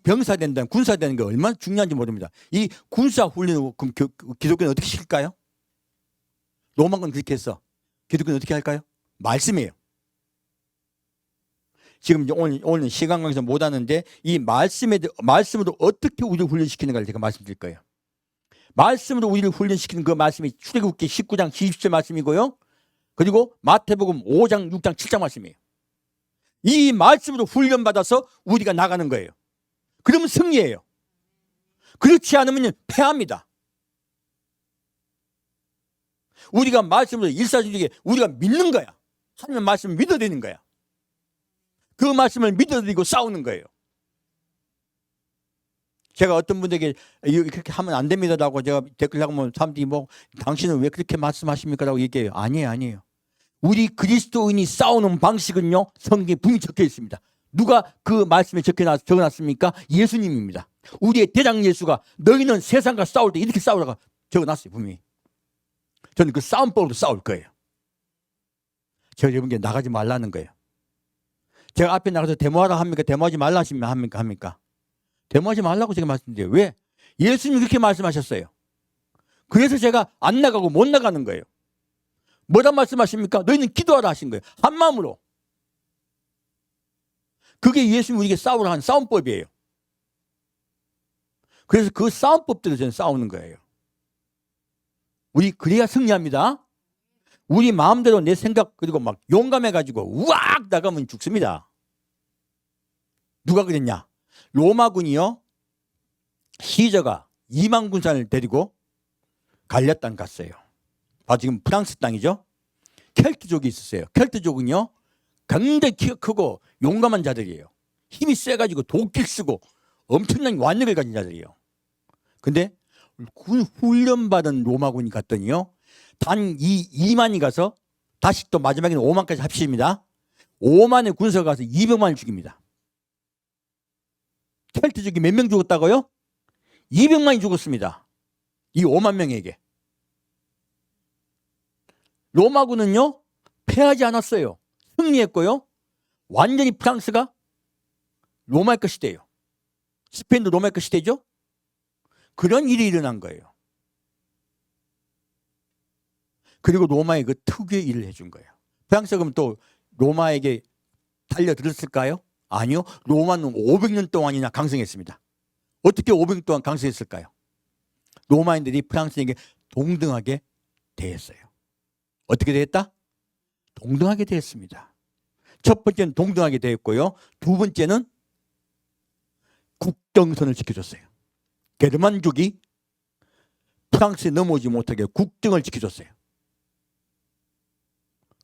병사 된다는, 군사 되는 게 얼마나 중요한지 모릅니다. 이 군사 훈련을 그럼 기독교는 어떻게 시킬까요? 로마군 그렇게 했어. 기독교는 어떻게 할까요? 말씀이에요. 지금 오늘 시간 관계에서 못 하는데 이 말씀으로 어떻게 우리를 훈련시키는가를 제가 말씀드릴 거예요. 말씀으로 우리를 훈련시키는 그 말씀이 출애굽기 19장 20절 말씀이고요. 그리고 마태복음 5장 6장 7장 말씀이에요. 이 말씀으로 훈련받아서 우리가 나가는 거예요. 그러면 승리예요. 그렇지 않으면 패합니다. 우리가 말씀으로 일사천리게 우리가 믿는 거야. 하나님의 말씀을 믿어드리는 거야. 그 말씀을 믿어드리고 싸우는 거예요. 제가 어떤 분들에게 그렇게 하면 안 됩니다라고 제가 댓글 하면 사람들이 뭐 당신은 왜 그렇게 말씀하십니까? 라고 얘기해요. 아니에요. 우리 그리스도인이 싸우는 방식은요, 성경에 분명히 적혀 있습니다. 누가 그 말씀에 적어놨습니까? 예수님입니다. 우리의 대장 예수가 너희는 세상과 싸울 때 이렇게 싸우라고 적어놨어요, 분명히. 저는 그 싸움법으로 싸울 거예요. 제가 여러분께 나가지 말라는 거예요. 제가 앞에 나가서 데모하라 합니까? 데모하지 말라 하시면 합니까? 데모하지 말라고 제가 말씀드려요. 왜? 예수님이 그렇게 말씀하셨어요. 그래서 제가 안 나가고 못 나가는 거예요. 뭐라 말씀하십니까? 너희는 기도하라 하신 거예요. 한 마음으로. 그게 예수님이 우리에게 싸우라 한 싸움법이에요. 그래서 그 싸움법대로 저는 싸우는 거예요. 우리 그래야 승리합니다. 우리 마음대로 내 생각 그리고 막 용감해가지고 우악 나가면 죽습니다. 누가 그랬냐? 로마군이요, 시저가 2만 군사를 데리고 갈렙 땅 갔어요. 지금 프랑스 땅이죠. 켈트족이 있었어요. 켈트족은요, 굉장히 키가 크고 용감한 자들이에요. 힘이 세가지고 도끼를 쓰고 엄청난 완력을 가진 자들이에요. 근데 군 훈련받은 로마군이 갔더니요, 단 2만이 가서 다시 또 마지막에는 5만까지 합치입니다. 5만의 군사가 가서 200만을 죽입니다. 켈트족이 몇 명 죽었다고요? 200만이 죽었습니다. 이 5만 명에게. 로마군은요, 패하지 않았어요. 승리했고요. 완전히 프랑스가 로마의 것이 돼요. 스페인도 로마의 것이 되죠. 그런 일이 일어난 거예요. 그리고 로마의 그 특유의 일을 해준 거예요. 프랑스가 그럼 또 로마에게 달려들었을까요? 아니요. 로마는 500년 동안이나 강성했습니다. 어떻게 500년 동안 강성했을까요? 로마인들이 프랑스에게 동등하게 대했어요. 어떻게 대했다? 동등하게 대했습니다. 첫 번째는 동등하게 대했고요. 두 번째는 국경선을 지켜줬어요. 게르만족이 프랑스에 넘어오지 못하게 국경을 지켜줬어요.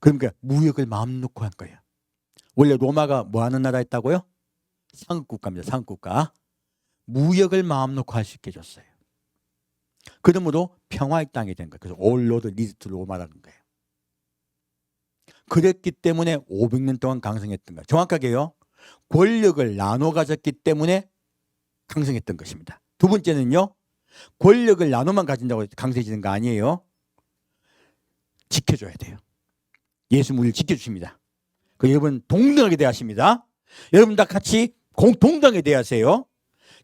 그러니까 무역을 마음 놓고 한 거예요. 원래 로마가 뭐 하는 나라였다고요? 상급국가입니다. 상급국가. 무역을 마음 놓고 할 수 있게 해줬어요. 그러므로 평화의 땅이 된 거예요. 그래서 올 로드 리드 투 로마라는 거예요. 그랬기 때문에 500년 동안 강성했던 거예요. 정확하게요, 권력을 나눠 가졌기 때문에 강성했던 것입니다. 두 번째는요, 권력을 나눠만 가진다고 강성해지는 거 아니에요. 지켜줘야 돼요. 예수님 우리를 지켜주십니다. 여러분 동등하게 대하십니다. 여러분 다 같이 동등하게 대하세요.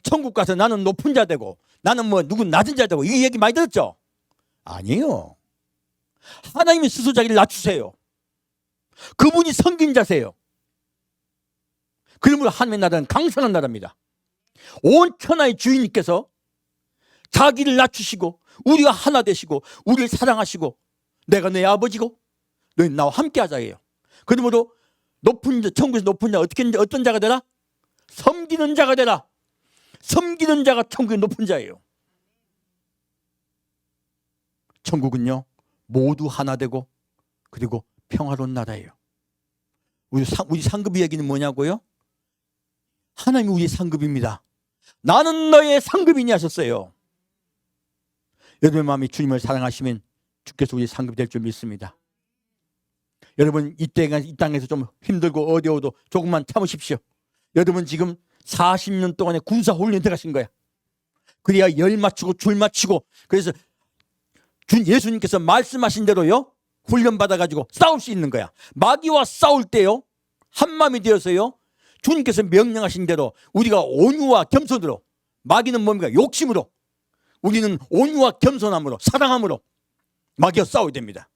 천국 가서 나는 높은 자 되고 나는 뭐 누군 낮은 자 되고 이 얘기 많이 들었죠? 아니에요. 하나님이 스스로 자기를 낮추세요. 그분이 성김자세요. 그러므로 하나님의 나라는 강성한 나라입니다. 온 천하의 주인님께서 자기를 낮추시고 우리가 하나 되시고 우리를 사랑하시고 내가 내 아버지고 너희 나와 함께 하자예요. 그러므로 높은 자, 천국에서 높은 자 어떤 자가 되라? 섬기는 자가 되라. 섬기는 자가 천국의 높은 자예요. 천국은요 모두 하나 되고 그리고 평화로운 나라예요. 우리 상급 이야기는 뭐냐고요? 하나님이 우리 상급입니다. 나는 너의 상급이니 하셨어요. 여러분의 마음이 주님을 사랑하시면 주께서 우리 상급이 될 줄 믿습니다. 여러분 이 땅에서 좀 힘들고 어려워도 조금만 참으십시오. 여러분 지금 40년 동안의 군사훈련 들어가신 거야. 그래야 열 맞추고 줄 맞추고 그래서 예수님께서 말씀하신 대로요 훈련 받아가지고 싸울 수 있는 거야. 마귀와 싸울 때요 한마음이 되어서요 주님께서 명령하신 대로 우리가 온유와 겸손으로, 마귀는 뭡니까? 욕심으로, 우리는 온유와 겸손함으로 사랑함으로 마귀와 싸워야 됩니다.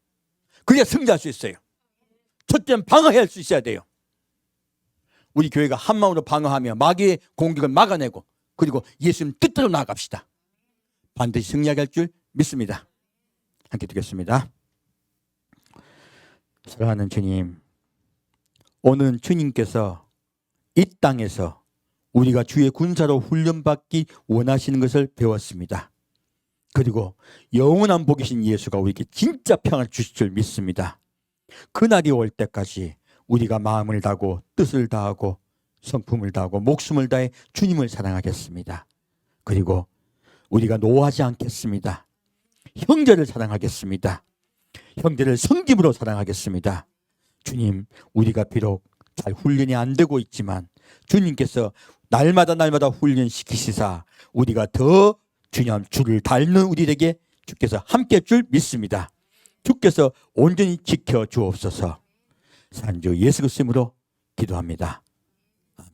그래야 승리할 수 있어요. 첫째는 방어할 수 있어야 돼요. 우리 교회가 한마음으로 방어하며 마귀의 공격을 막아내고 그리고 예수님 뜻대로 나아갑시다. 반드시 승리하게 할 줄 믿습니다. 함께 듣겠습니다. 사랑하는 주님, 오늘 주님께서 이 땅에서 우리가 주의 군사로 훈련받기 원하시는 것을 배웠습니다. 그리고 영원한 복이신 예수가 우리에게 진짜 평안을 주실 줄 믿습니다. 그날이 올 때까지 우리가 마음을 다하고 뜻을 다하고 성품을 다하고 목숨을 다해 주님을 사랑하겠습니다. 그리고 우리가 노하지 않겠습니다. 형제를 사랑하겠습니다. 형제를 성김으로 사랑하겠습니다. 주님, 우리가 비록 잘 훈련이 안 되고 있지만 주님께서 날마다 훈련시키시사 우리가 더 주님 주를 닮는 우리에게 주께서 함께 할 줄 믿습니다. 주께서 온전히 지켜 주옵소서. 산주 예수 그리스도로 기도합니다. 아멘.